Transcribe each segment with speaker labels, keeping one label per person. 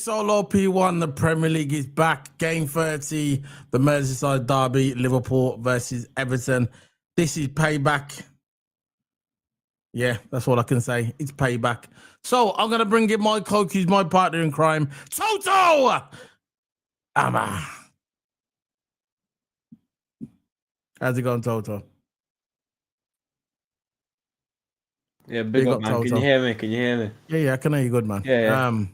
Speaker 1: Solo P1, the Premier League is back. Game 30, the Merseyside derby, Liverpool versus Everton. This is payback. Yeah, that's all I can say. It's payback. So I'm going to bring in my coach, who's my partner in crime, TOTO! Amma. How's it going, TOTO?
Speaker 2: Yeah, big up, man. TOTO. Can you hear me? Can you hear me?
Speaker 1: Yeah, I can hear you good, man.
Speaker 2: Yeah.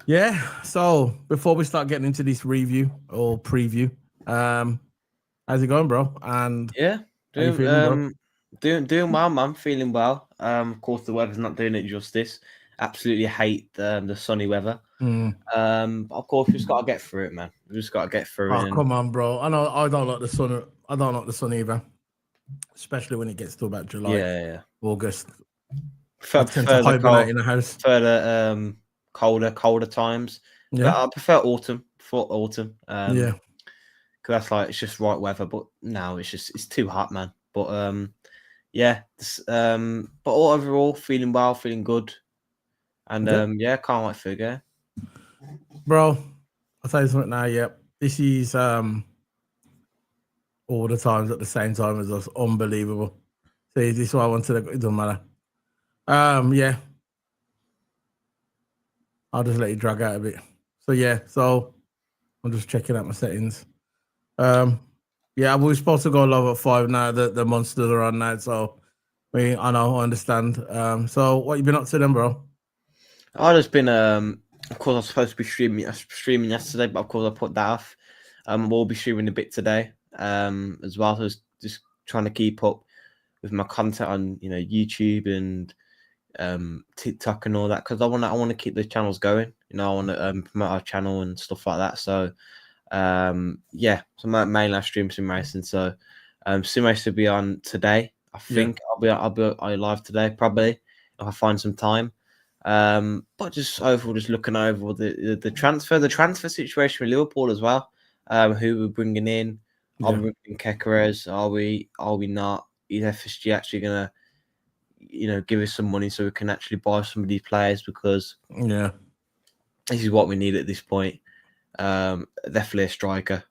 Speaker 1: Yeah, so before we start getting into this review or preview, how's it going, bro? And
Speaker 2: yeah,
Speaker 1: how you feeling, bro?
Speaker 2: Doing well, man. Feeling well. Of course, the weather's not doing it justice. Absolutely hate the sunny weather. But of course, we just got to get through it, man. We just got to get through it.
Speaker 1: Oh, come on, bro. I know I don't like the sun. I don't like the sun either, especially when it gets to about July, August. I tend to hibernate in the house.
Speaker 2: Further colder times. Yeah, but I prefer autumn. Yeah, because that's like it's just right weather. But now it's too hot, man. But yeah. But overall, feeling well, feeling good, and can't wait for it. Yeah.
Speaker 1: Bro, I'll tell you something now. Yeah, this is all the times at the same time as us. Unbelievable. See, this is what I wanted to. It doesn't matter. Yeah. I'll just let you drag out a bit. So yeah, so I'm just checking out my settings. Yeah, we're supposed to go live at 5 now. The monsters are on now, so I understand. So what you been up to then, bro?
Speaker 2: I've just been of course I was supposed to be streaming yesterday, but of course I put that off. We'll be streaming a bit today, as well. So just trying to keep up with my content on YouTube and TikTok and all that, because I want to keep the channels going. I want to promote our channel and stuff like that. So yeah, so my main live stream sim racing. So sim racing will be on today. I think I'll be live today probably if I find some time. But just overall, just looking over the transfer situation with Liverpool as well. Who we're bringing in? Are we bringing Kekeres? Are we not? Is FSG actually gonna give us some money so we can actually buy some of these players, because this is what we need at this point. Definitely a striker.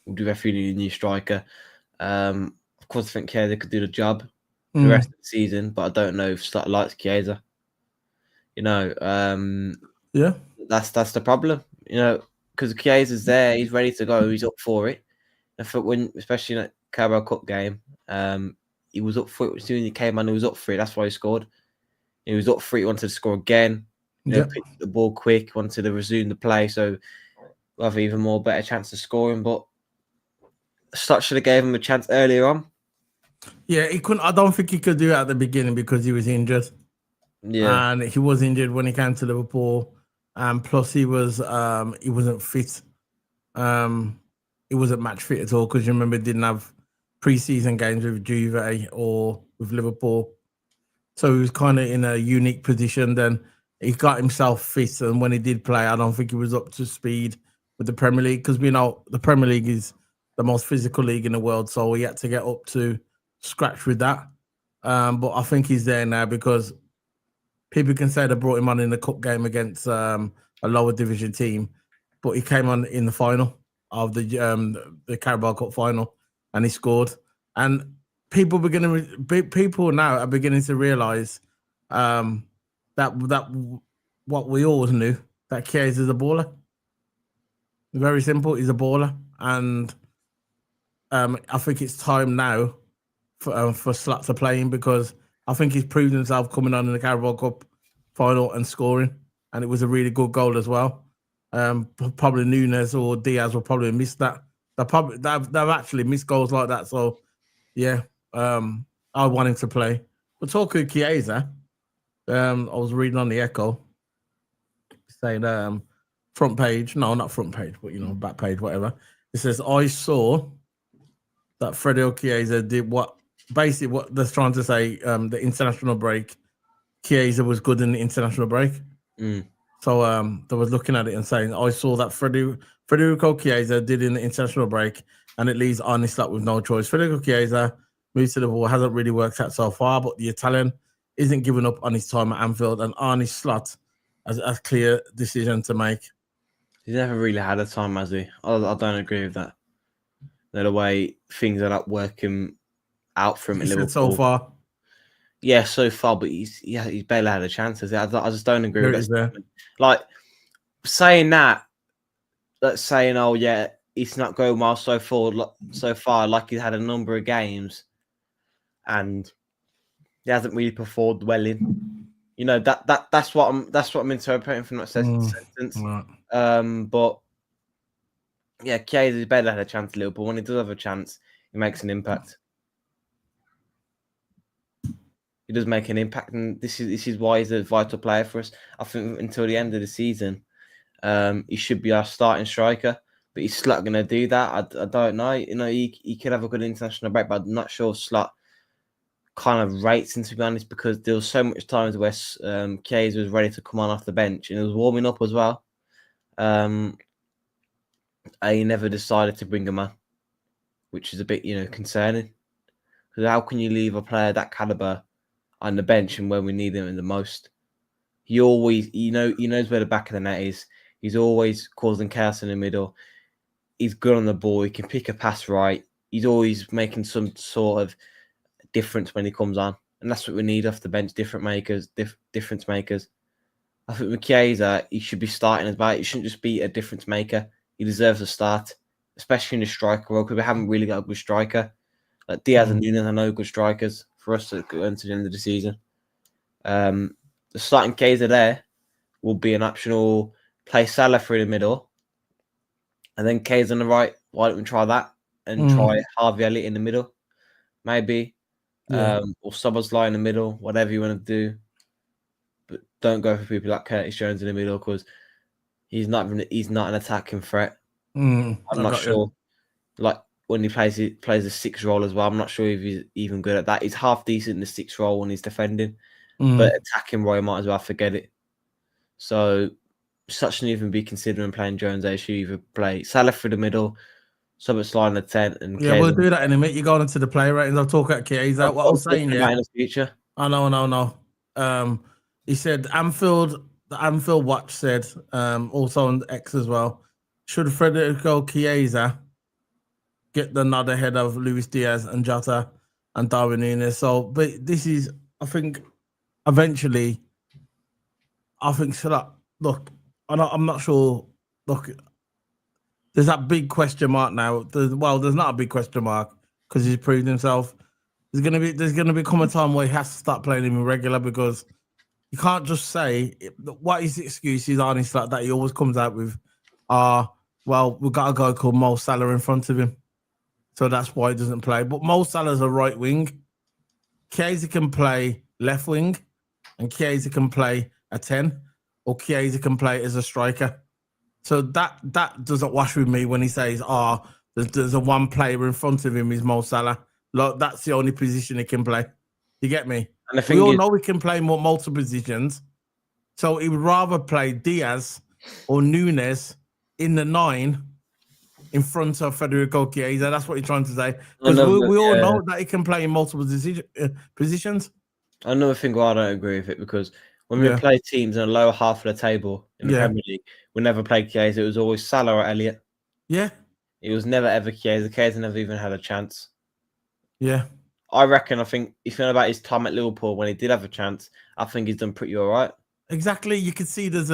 Speaker 2: We'll do definitely need a new striker. Of course, I think Chiesa could do the job for the rest of the season, but I don't know if Slot likes Chiesa. That's the problem. Because Chiesa's there, he's ready to go, he's up for it. And for especially in that Carabao Cup game, he was up for it as soon as he came on. He was up for it. That's why he scored. He was up for it. He wanted to score again. Picked the ball quick. Wanted to resume the play, so we'll have even more better chance of scoring. But Slot should have gave him a chance earlier on.
Speaker 1: Yeah, he couldn't. I don't think he could do it at the beginning because he was injured. Yeah, and he was injured when he came to Liverpool, and plus he wasn't fit. He wasn't match fit at all, because you remember he didn't have pre-season games with Juve or with Liverpool, so he was kind of in a unique position. Then he got himself fit, and when he did play, I don't think he was up to speed with the Premier League, because we know the Premier League is the most physical league in the world, so he had to get up to scratch with that. But I think he's there now, because people can say they brought him on in the cup game against a lower division team, but he came on in the final of the Carabao Cup final, and he scored. And people now are beginning to realize that what we always knew, that Chiesa is a baller. Very simple, he's a baller, and I think it's time now for Slot to play him, because I think he's proved himself coming on in the Carabao Cup final and scoring, and it was a really good goal as well. Probably Nunes or Diaz will probably miss that. They've actually missed goals like that. So yeah, I want him to play. But talking of Chiesa, I was reading on the Echo saying front page, no, not front page, but back page, whatever. It says, I saw that Fredo Chiesa did what they're trying to say, the international break, Chiesa was good in the international break. So they was looking at it and saying, I saw that Federico Chiesa did in the international break, and it leaves Arne Slot with no choice. Federico Chiesa moves to the ball, hasn't really worked out so far, but the Italian isn't giving up on his time at Anfield, and Arne Slot a clear decision to make.
Speaker 2: He's never really had a time, has he? I don't agree with that. The way things are not working out for him
Speaker 1: He
Speaker 2: at
Speaker 1: said
Speaker 2: Liverpool.
Speaker 1: so far.
Speaker 2: Yeah, so far, but he's barely had a chance. I just don't agree
Speaker 1: There
Speaker 2: with
Speaker 1: it is
Speaker 2: that.
Speaker 1: there.
Speaker 2: Like saying that, that's saying, oh yeah, he's not going well so far. Like he's had a number of games, and he hasn't really performed well in. You know that's what I'm interpreting from that sentence.
Speaker 1: Right.
Speaker 2: But yeah, Chiesa better had a chance at Liverpool. When he does have a chance, he makes an impact. He does make an impact, and this is why he's a vital player for us. I think until the end of the season, he should be our starting striker, but he's Slot going to do that? I don't know. You know, he could have a good international break, but I'm not sure Slot kind of rates him, to be honest, because there was so much times where Chiesa was ready to come on off the bench and it was warming up as well. And he never decided to bring him on, which is a bit, concerning. Because how can you leave a player that caliber on the bench and when we need him the most? He always, he knows where the back of the net is. He's always causing chaos in the middle. He's good on the ball. He can pick a pass right. He's always making some sort of difference when he comes on. And that's what we need off the bench, difference makers. I think with Chiesa, he should be starting as well. He shouldn't just be a difference maker. He deserves a start, especially in the striker role, because we haven't really got a good striker. Like Diaz and Nunes are no good strikers for us to go into the end of the season. The starting Chiesa there will be an optional play Salah through the middle, and then Chiesa on the right. Why don't we try that and try Harvey Elliott in the middle, maybe, or Szoboszlai in the middle, whatever you want to do. But don't go for people like Curtis Jones in the middle because he's not an attacking threat. I'm not sure. Like when he plays a six role as well, I'm not sure if he's even good at that. He's half decent in the six role when he's defending, but attacking Roy might as well forget it. So such shouldn't even be considering playing Jones. They should either play Salah through the middle, Szoboszlai in the 10, and
Speaker 1: we'll do that in a minute. You're going into the play ratings. I'll talk about Chiesa. What I was saying,
Speaker 2: in the future.
Speaker 1: I know. He said the Anfield Watch said, also on X as well, should Federico Chiesa get the nod ahead of Luis Diaz and Jota and Darwin Núñez? So, but this is, I think, eventually, so look, I'm not sure. Look, there's that big question mark now. There's not a big question mark because he's proved himself. There's gonna become a time where he has to start playing him regular because you can't just say what his excuses are. It's like that he always comes out with, we've got a guy called Mo Salah in front of him, so that's why he doesn't play. But Mo Salah's a right wing. Chiesa can play left wing, and Chiesa can play a 10, or Chiesa can play as a striker. So that doesn't wash with me when he says, there's a one player in front of him is Mo Salah. Look, that's the only position he can play. You get me? And we all know he can play multiple positions. So he would rather play Diaz or Núñez in the 9 in front of Federico Chiesa. That's what he's trying to say. Because we all know that he can play in multiple positions.
Speaker 2: Another thing why I don't agree with it, because when we play teams in the lower half of the table in the Premier League, we never played Chiesa. It was always Salah or Elliott.
Speaker 1: Yeah.
Speaker 2: It was never ever Chiesa. Chiesa never even had a chance.
Speaker 1: Yeah.
Speaker 2: I think if you know about his time at Liverpool when he did have a chance, I think he's done pretty all right.
Speaker 1: Exactly. You could see there's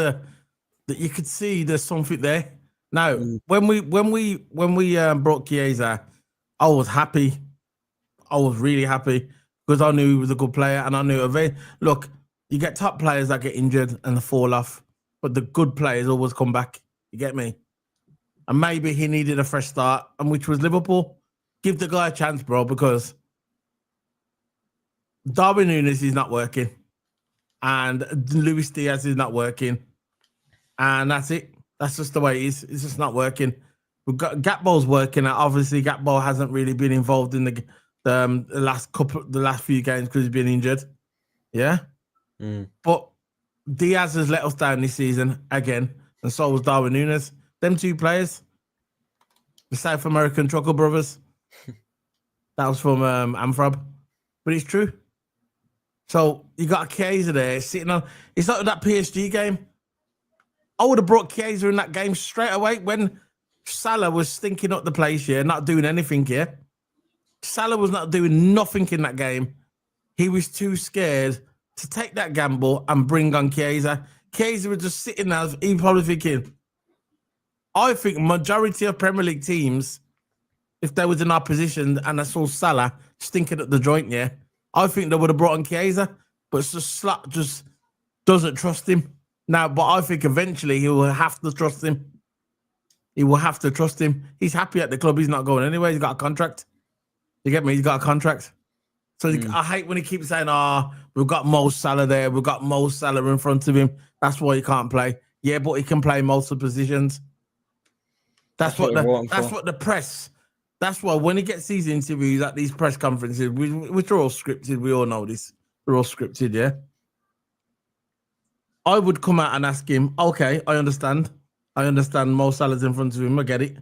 Speaker 1: something there. Now, when we brought Chiesa, I was happy. I was really happy because I knew he was a good player, and I knew look, you get top players that get injured and they fall off, but the good players always come back. You get me? And maybe he needed a fresh start, and which was Liverpool. Give the guy a chance, bro, because Darwin Núñez is not working, and Luis Diaz is not working, and that's it. That's just the way it is. It's just not working. We've got Gakpo's working. Obviously, Gakpo hasn't really been involved in the last few games because he's been injured. Yeah, but Diaz has let us down this season again, and so was Darwin Núñez. Them two players, the South American Truckle brothers. That was from Amfrab, but it's true. So you got a Chiesa there sitting on. It's like that PSG game I would have brought Chiesa in that game straight away when Salah was stinking up the place here, not doing anything here. Salah was not doing nothing in that game. He was too scared to take that gamble and bring on Chiesa. Chiesa was just sitting there. He probably thinking, I think majority of Premier League teams, if they was in our position and I saw Salah stinking at the joint, yeah, I think they would have brought on Chiesa. But it's just Slot just doesn't trust him. Now, but I think eventually he will have to trust him. He will have to trust him. He's happy at the club. He's not going anywhere. He's got a contract. You get me? He's got a contract. So I hate when he keeps saying, we've got Mo Salah there. We've got Mo Salah in front of him. That's why he can't play. Yeah, but he can play multiple positions. That's what the press. That's why when he gets these interviews at these press conferences, which are all scripted, we all know this. They're all scripted, yeah. I would come out and ask him, okay, I understand. Mo Salah's in front of him. I get it.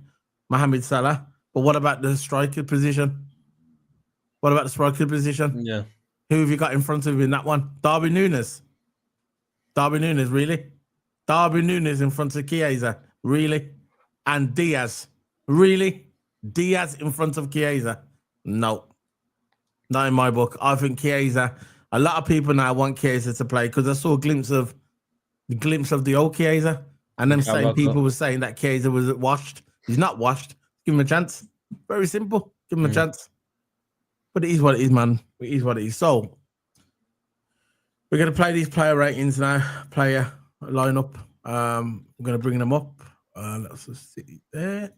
Speaker 1: Mohamed Salah. But what about the striker position?
Speaker 2: Yeah.
Speaker 1: Who have you got in front of him in that one? Darwin Núñez, really? Darwin Núñez in front of Chiesa, really? And Diaz, really? Diaz in front of Chiesa? No. Not in my book. I think Chiesa, a lot of people now want Chiesa to play because I saw a glimpse of the old Chiesa, and them same people were saying that Chiesa was washed. He's not washed. Give him a chance. Very simple. Give him a chance. But it is what it is, man. It is what it is. So we're going to play these player ratings now. Player lineup. We're going to bring them up. Let's just see there.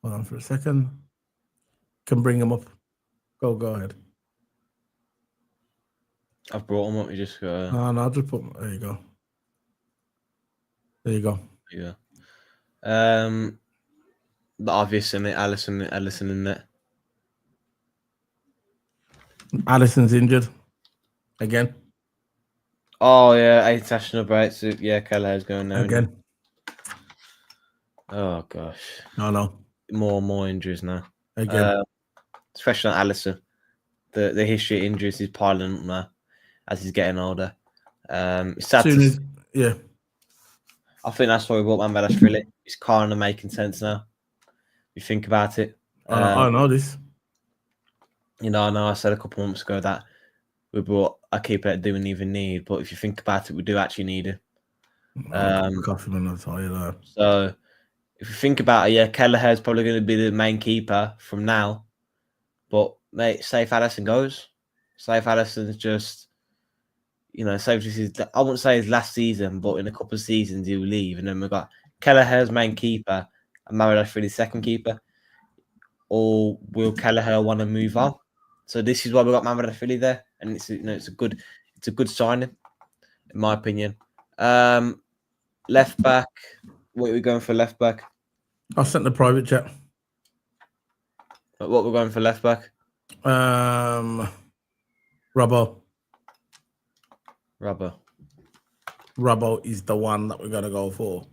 Speaker 1: Hold on for a second. Can bring them up. Go ahead.
Speaker 2: I've brought them up. You just go.
Speaker 1: No, I'll just put. There you go.
Speaker 2: Yeah. The obvious in it. Alisson in it.
Speaker 1: Alisson's injured again.
Speaker 2: Oh yeah, 8 international breaks. Yeah, Kelleher's going there
Speaker 1: again.
Speaker 2: Oh gosh.
Speaker 1: No.
Speaker 2: More injuries now.
Speaker 1: Again.
Speaker 2: Especially on Alisson. The history of injuries is piling up now as he's getting older. It's sad
Speaker 1: yeah.
Speaker 2: I think that's why we brought Mambalas. It's kind of making sense now. You think about it.
Speaker 1: I know this.
Speaker 2: You know, I know I said a couple months ago that we brought a keeper that didn't even need, but if you think about it, we do actually need it. So if you think about it, yeah, Kelleher is probably going to be the main keeper from now. But mate, say if Alisson goes, say if Alisson's just, say if this is, I wouldn't say his last season, but in a couple of seasons he'll leave, and then we've got Kelleher's main keeper and Mambalas second keeper. Or will Kelleher want to move on? So this is why we got Mambalas there, and it's a good signing, in my opinion. Left back, what are we going for left back?
Speaker 1: I sent the private chat.
Speaker 2: What we're going for left back?
Speaker 1: Robbo is the one that we're gonna go for.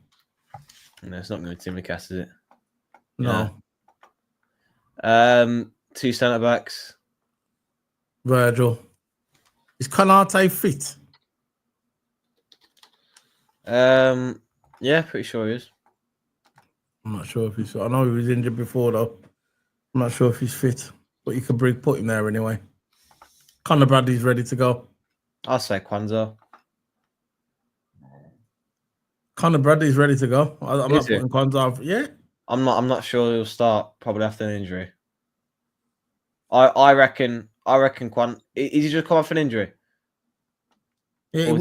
Speaker 2: No, it's not going to be Timicast, is it?
Speaker 1: No.
Speaker 2: Yeah. 2 centre backs.
Speaker 1: Virgil. Is Konate fit?
Speaker 2: Yeah, pretty sure he is.
Speaker 1: I'm not sure if he's. I know he was injured before though. I'm not sure if he's fit, but you could put him there anyway. Conor Bradley's ready to go.
Speaker 2: I'll say Kwanzaa.
Speaker 1: Conor Bradley's ready to go. I'm not putting Kwanzaa. Yeah.
Speaker 2: I'm not sure he'll start probably after an injury. I reckon Kwan. Is he just come off an injury?
Speaker 1: Yeah, of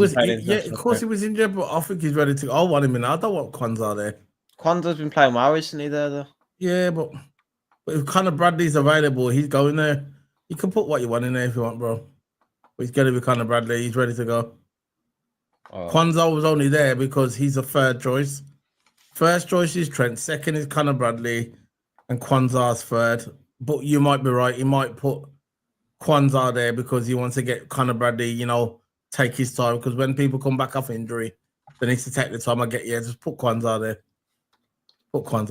Speaker 1: course he was injured, but I think he's ready to go. I want him in. I don't want Kwanzaa there.
Speaker 2: Kwanzaa's been playing well recently there, though.
Speaker 1: Yeah, but if Conor Bradley's available, he's going there. You can put what you want in there if you want, bro. But he's going to be Conor Bradley. He's ready to go. Oh. Kwanzaa was only there because he's a third choice. First choice is Trent. Second is Conor Bradley. And Kwanzaa's third. But you might be right. He might put Kwanzaa there because he wants to get Conor Bradley, take his time. Because when people come back off injury, they need to take the time. Just put Kwanzaa there. I'm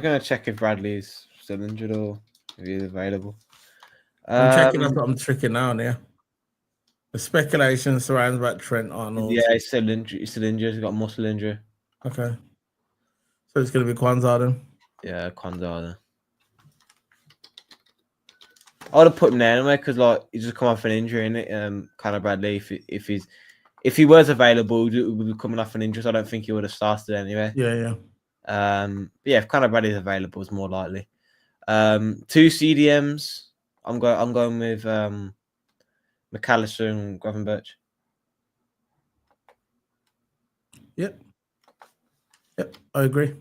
Speaker 2: going to check if Bradley's still injured or if he's available.
Speaker 1: I'm checking. That's what I'm checking now. Yeah. The speculation surrounds about Trent Arnold.
Speaker 2: Yeah, he's still injured. He's got a muscle injury.
Speaker 1: Okay. So it's going to be Kwanzaa then.
Speaker 2: Yeah, Kwanzaa. I would have put him there anyway because like he's just come off an injury in it. Conor Bradley, if he was available, he would be coming off an injury. So I don't think he would have started anyway.
Speaker 1: Yeah.
Speaker 2: But yeah, if Conor Bradley is available, it's more likely. 2 CDMs. I'm going with McAllister and Gravenberch.
Speaker 1: Yep, I agree.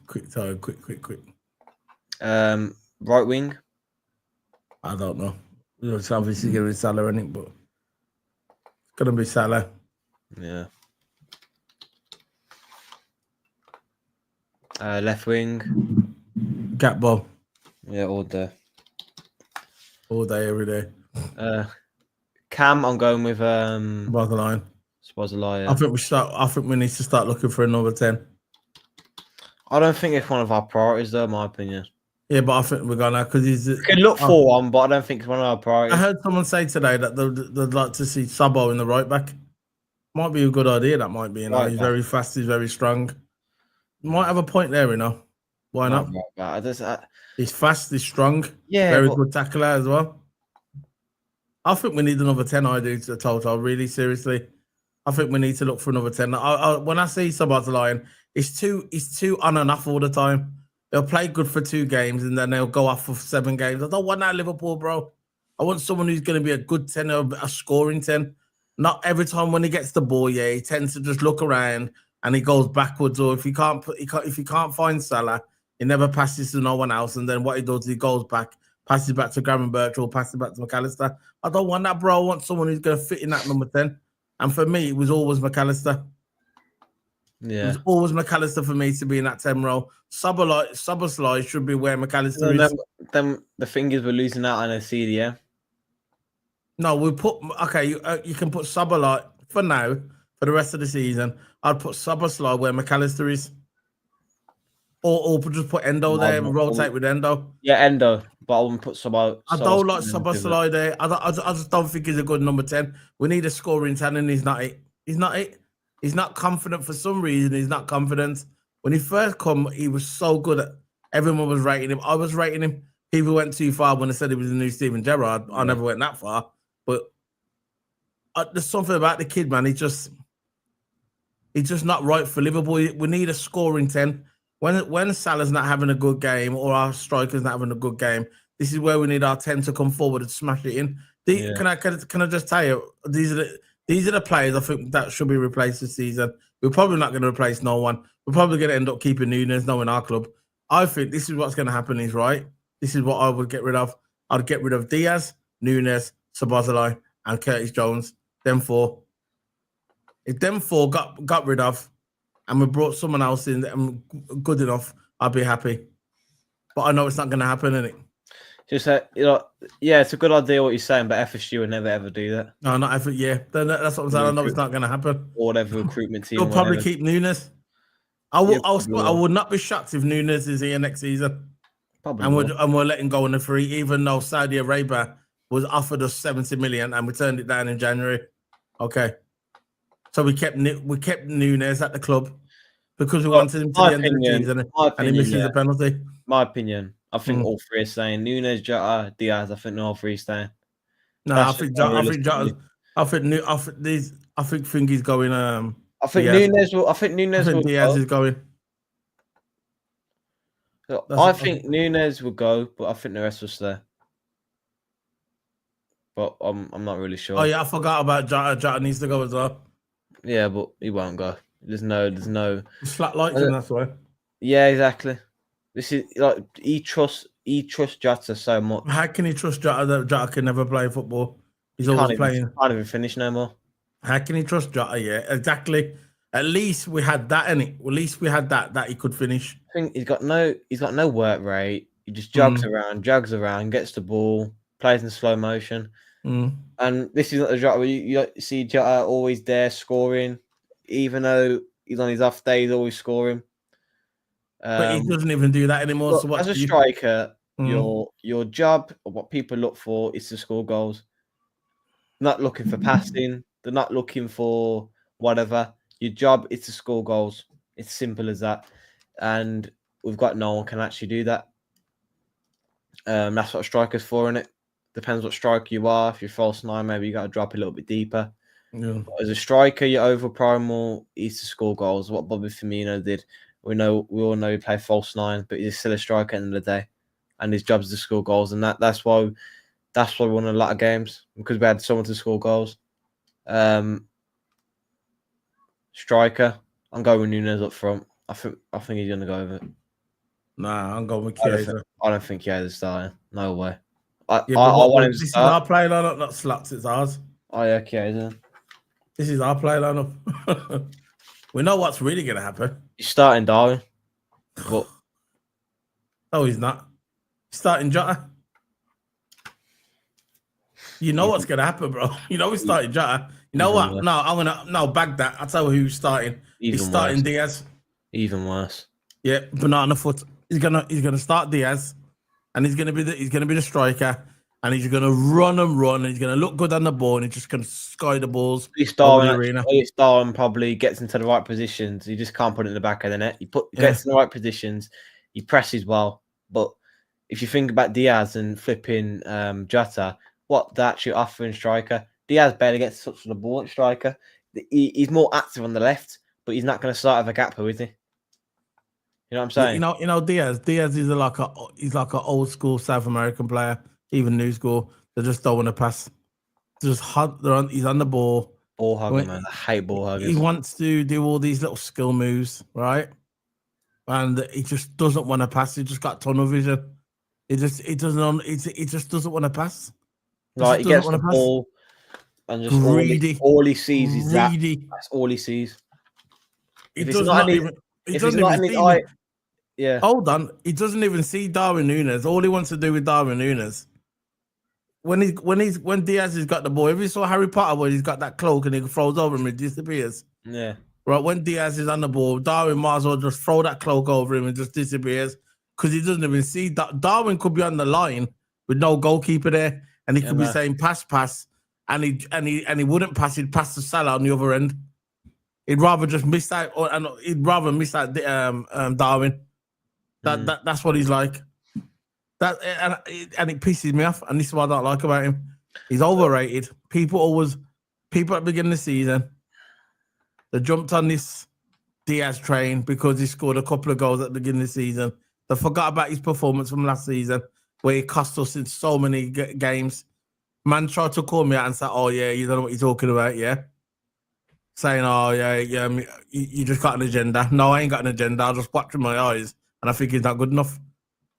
Speaker 1: Quick.
Speaker 2: Right wing.
Speaker 1: I don't know. It's obviously going to be Salah in it, but it's going to be Salah.
Speaker 2: Yeah. Left wing.
Speaker 1: Gap ball.
Speaker 2: Yeah, all day.
Speaker 1: All day, every day.
Speaker 2: Cam, I'm going with
Speaker 1: Barcelona.
Speaker 2: Szoboszlai. Yeah.
Speaker 1: I think we need to start looking for another 10.
Speaker 2: I don't think it's one of our priorities, though, in my opinion.
Speaker 1: Yeah, but I think we're gonna because he's.
Speaker 2: We can look for one, but I don't think it's one of our priorities.
Speaker 1: I heard someone say today that they'd like to see Sabo in the right back. Might be a good idea. That might be. You know,
Speaker 2: Right
Speaker 1: he's
Speaker 2: back.
Speaker 1: very fast. He's very strong. Might have a point there. You know, why not? He's fast. He's strong.
Speaker 2: Yeah,
Speaker 1: very good tackler as well. I think we need another 10. I do to TOTO. Really seriously, I think we need to look for another 10. When I see Szoboszlai, it's too on and off all the time. They'll play good for 2 games and then they'll go off for 7 games. I don't want that Liverpool, bro. I want someone who's going to be a good 10 or a scoring 10. Not every time when he gets the ball, yeah, he tends to just look around and he goes backwards. Or if he can't find Salah, he never passes to no one else. And then what he does, he goes back, passes back to Gravenberch or passes back to McAllister. I don't want that, bro. I want someone who's going to fit in that number 10. And for me, it was always McAllister.
Speaker 2: Yeah.
Speaker 1: It was always McAllister for me to be in that 10 role. Szoboszlai should be where McAllister is.
Speaker 2: Then the thing is, we're losing out on a CDM.
Speaker 1: No, we put you can put Szoboszlai for now for the rest of the season. I'd put Szoboszlai where McAllister is, or just put Endo there and rotate with Endo.
Speaker 2: Yeah, Endo, but I wouldn't put Szoboszlai.
Speaker 1: I don't like Szoboszlai there. I just don't think he's a good number 10. We need a scoring 10, and he's not it. He's not it. He's not confident for some reason. He's not confident. When he first come, he was so good. Everyone was rating him. I was rating him. People went too far when they said he was the new Steven Gerrard. I never went that far. But there's something about the kid, man. He's just not right for Liverpool. We need a scoring 10. When Salah's not having a good game or our striker's not having a good game, this is where we need our 10 to come forward and smash it in. Can I just tell you, these are the players I think that should be replaced this season. We're probably not going to replace no one. We're probably going to end up keeping Núñez, knowing our club. I think this is what's going to happen. He's right. This is what I would get rid of. I'd get rid of Diaz, Núñez, Szoboszlai, and Curtis Jones. Them 4. If them 4 got rid of, and we brought someone else in good enough, I'd be happy. But I know it's not going to happen, innit?
Speaker 2: Just yeah, it's a good idea what you're saying, but FSG would never ever do that.
Speaker 1: No, not effort. Yeah, that's what I'm saying. I know it's not going to happen.
Speaker 2: Or whatever recruitment team.
Speaker 1: You'll probably keep Núñez. I would not be shocked if Núñez is here next season.
Speaker 2: Probably.
Speaker 1: And we're letting go on the free, even though Saudi Arabia was offered us 70 million and we turned it down in January. Okay, so we kept Núñez at the club because we wanted him to the end of the season, and he misses the penalty.
Speaker 2: My opinion. I think all 3 are staying. Núñez, Jota, Diaz. I think all 3 staying.
Speaker 1: No, I think Fingy's going.
Speaker 2: I think Núñez will. I think
Speaker 1: Diaz is going.
Speaker 2: I think Núñez will go, but I think the rest will stay. But I'm not really sure.
Speaker 1: Oh yeah, I forgot about Jota. Jota needs to go as well.
Speaker 2: Yeah, but he won't go. There's no.
Speaker 1: Slack likes him, that's why.
Speaker 2: Yeah, exactly. This is like he trusts Jota so much.
Speaker 1: How can he trust Jota that Jota can never play football? He's always playing.
Speaker 2: Can't even finish no more.
Speaker 1: How can he trust Jota? Yeah, exactly. At least we had that, innit? At least we had that he could finish.
Speaker 2: I think he's got no work rate. He just jogs around, gets the ball, plays in slow motion. And this is not the Jota where you see Jota always there scoring, even though he's on his off day, he's always scoring.
Speaker 1: But he doesn't even do that anymore.
Speaker 2: Look,
Speaker 1: So what
Speaker 2: as a
Speaker 1: do you?
Speaker 2: striker,
Speaker 1: Mm.
Speaker 2: your job or what people look for is to score goals. Not looking for passing. They're not looking for whatever. Your job is to score goals. It's simple as that. And we've got no one can actually do that. That's what a striker's for, innit? Depends what striker you are. If you're false nine, maybe you got to drop a little bit deeper.
Speaker 1: Yeah.
Speaker 2: But as a striker, your over primal is to score goals. What Bobby Firmino did. We all know he played false nine, but he's still a striker at the end of the day, and his job is to score goals. And that's why we won a lot of games, because we had someone to score goals. Striker, I'm going with Nunes up front. I think he's gonna go with it.
Speaker 1: Nah, I'm going with
Speaker 2: I
Speaker 1: Chiesa.
Speaker 2: don't think Chiesa starting. No way. I
Speaker 1: Yeah, but what
Speaker 2: want him to
Speaker 1: this is
Speaker 2: start.
Speaker 1: our play lineup, not Slats, it's ours.
Speaker 2: Oh yeah, Chiesa.
Speaker 1: This is our play lineup. We know what's really gonna happen.
Speaker 2: He's starting Darwin, but
Speaker 1: No, he's not. He's starting Jota. You know what's gonna happen, bro. You know he's starting Jota. You know what?
Speaker 2: worse.
Speaker 1: No, I'm gonna bag that. I'll tell you who's starting. He's starting
Speaker 2: worse.
Speaker 1: Diaz.
Speaker 2: Even worse.
Speaker 1: Yeah, banana foot. He's gonna start Diaz, and he's gonna be the striker, and he's gonna run and run, and he's gonna look good on the ball, and he's just gonna sky the balls over the arena.
Speaker 2: Darwin probably gets into the right positions. He just can't put it in the back of the net. He gets in the right positions. He presses well, but if you think about Diaz and flipping Jota, what they're actually offering striker, Diaz barely gets touch on the ball at striker. He's more active on the left, but he's not going to start with a gapper, is he? You know what I'm saying?
Speaker 1: You know Diaz. Diaz is like an old school South American player, even new school. They just don't want to pass. He's on the ball.
Speaker 2: Ball hugger, man. I hate ball huggers.
Speaker 1: He wants to do all these little skill moves, right? And he just doesn't want to pass. He just got tunnel vision. He just doesn't want to pass.
Speaker 2: Like he gets the ball and just
Speaker 1: greedy.
Speaker 2: All he sees is
Speaker 1: greedy.
Speaker 2: That's all he sees.
Speaker 1: He does not even. He doesn't even see me.
Speaker 2: Yeah.
Speaker 1: Hold on. He doesn't even see Darwin Nunes. All he wants to do with Darwin Nunes. When Diaz has got the ball, if you saw Harry Potter where he's got that cloak and he throws over him, it disappears.
Speaker 2: Yeah.
Speaker 1: Right, when Diaz is on the ball, Darwin might as well just throw that cloak over him and just disappears because he doesn't even see that. Darwin could be on the line with no goalkeeper there, and he could be saying pass, and he wouldn't pass. He'd pass to Salah on the other end. He'd rather just miss that, and he'd rather miss that Darwin. That's what he's like. That and it pisses me off, and this is what I don't like about him. He's overrated. People at the beginning of the season, they jumped on this Diaz train because he scored a couple of goals at the beginning of the season. They forgot about his performance from last season, where he cost us in so many games. Man tried to call me out and say, "Oh yeah, you don't know what you're talking about." Yeah, saying, "Oh yeah, you just got an agenda." No, I ain't got an agenda. I just watch with my eyes, and I think he's not good enough.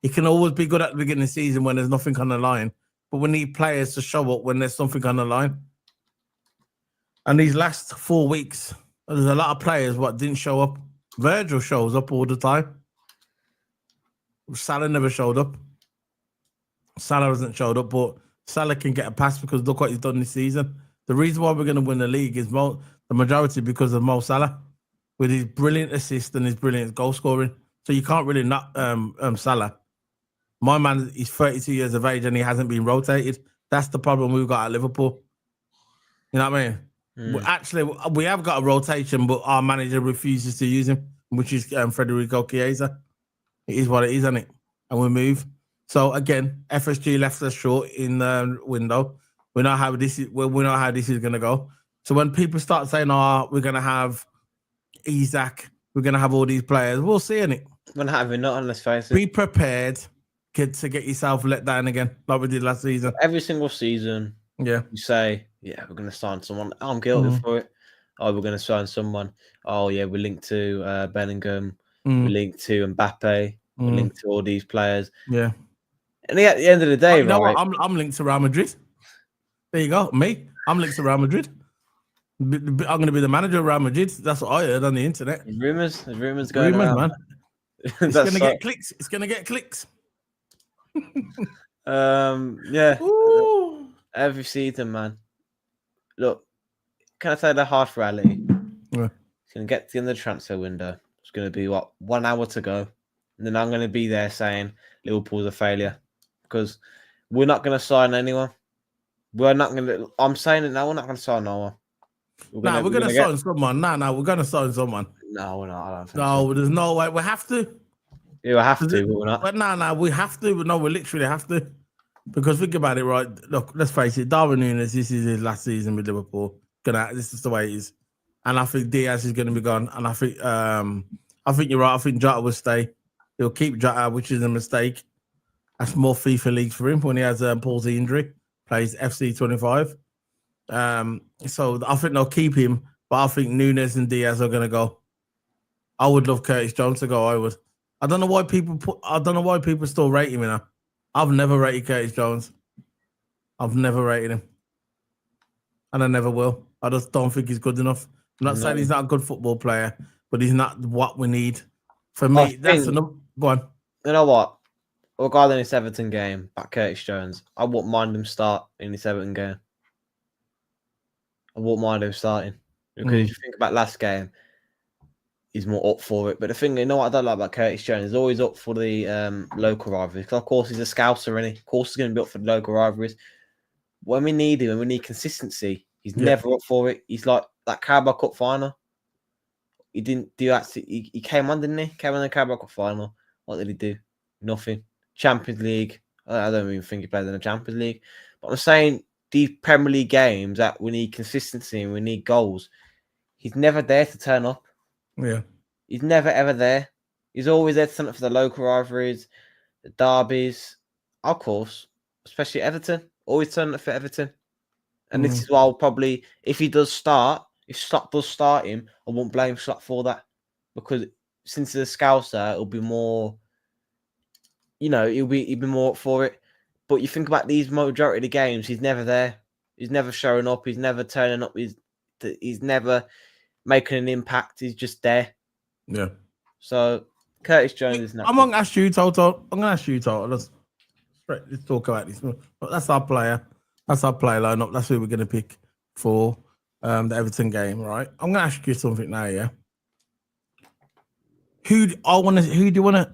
Speaker 1: He can always be good at the beginning of the season when there's nothing on the line, but we need players to show up when there's something on the line. And these last 4 weeks, there's a lot of players what didn't show up. Virgil shows up all the time. Salah never showed up. Salah hasn't showed up, but Salah can get a pass because look what he's done this season. The reason why we're going to win the league is the majority because of Mo Salah, with his brilliant assist and his brilliant goal scoring. So you can't really knock Salah. My man is 32 years of age and he hasn't been rotated. That's the problem we've got at Liverpool. You know what I mean? Actually, we have got a rotation, but our manager refuses to use him, which is Federico Chiesa. It is what it is, isn't it? And we move. So again, FSG left us short in the window. We know how this is. We know how this is going to go. So when people start saying, "Oh, we're going to have Isaac, we're going to have all these players," we'll see in it.
Speaker 2: We're not having not on this face.
Speaker 1: Be prepared to get yourself let down again, like we did last season.
Speaker 2: Every single season, you say, "Yeah, we're going to sign someone." I'm guilty for it. Oh, we're going to sign someone. Oh yeah, we're linked to Bellingham. We're linked to Mbappe. We're linked to all these players.
Speaker 1: Yeah.
Speaker 2: And at the end of the day,
Speaker 1: you know what? I'm linked to Real Madrid. There you go. Me, I'm linked to Real Madrid. I'm going to be the manager of Real Madrid. That's what I heard on the internet.
Speaker 2: There's rumors going around,
Speaker 1: man. It's going to get clicks. It's going to get clicks.
Speaker 2: Yeah.
Speaker 1: Ooh.
Speaker 2: Every season, man. Look, can I say the harsh reality?
Speaker 1: Yeah.
Speaker 2: It's going to get to the end of the transfer window. It's going to be 1 hour to go. and then I'm going to be there saying Liverpool's a failure because we're not going to sign anyone. We're not going to. I'm saying it now. We're not going to sign no one.
Speaker 1: We're gonna sign someone. We're gonna sign someone.
Speaker 2: No, we're not. I don't think
Speaker 1: No,
Speaker 2: so.
Speaker 1: there's no way. We have to.
Speaker 2: Yeah, we have to, but we're not.
Speaker 1: But we have to. But no, we literally have to. Because think about it, right? Look, let's face it. Darwin Núñez, this is his last season with Liverpool. This is the way it is, and I think Diaz is going to be gone. And I think you're right. I think Jota will stay. He'll keep Jota, which is a mistake. That's more FIFA leagues for him when he has palsy injury. Plays FC 25. So I think they'll keep him, but I think Núñez and Diaz are going to go. I would love Curtis Jones to go. I would. I don't know why people still rate him. I've never rated Curtis Jones. I've never rated him, and I never will. I just don't think he's good enough. I'm not saying he's not a good football player, but he's not what we need. For me, that's enough. Go on.
Speaker 2: You know what? Regarding this Everton game, back Curtis Jones, I wouldn't mind him start in this Everton game. I wouldn't mind him starting because if you think about last game, he's more up for it. But the thing, you know what I don't like about Curtis Jones, he's always up for the local rivalries. Because of course he's a scouser, and of course he's going to be up for the local rivalries. When we need him, and we need consistency, he's never up for it. He's like that Carabao Cup final. He didn't do that. He came on, didn't he? Came on the Carabao Cup final. What did he do? Nothing. Champions League. I don't even think he played in the Champions League. But I'm saying these Premier League games that we need consistency and we need goals. He's never there to turn up.
Speaker 1: Yeah.
Speaker 2: He's never ever there. He's always there to turn up for the local rivalries, the derbies, of course, especially Everton. Always turn up for Everton. And this is why I'll probably, if he does start, if Slot does start him, I won't blame Slot for that. Because since the Scouser, it'll be more, he'll be more up for it. But you think about these majority of the games, he's never there. He's never showing up. He's never turning up. He's never making an impact. He's just there.
Speaker 1: Yeah.
Speaker 2: So Curtis Jones is not.
Speaker 1: I'm going to ask you, Toto. Let's talk about this. But that's our player. That's our player lineup. That's who we're going to pick for the Everton game, right? I'm going to ask you something now, yeah? Who do you want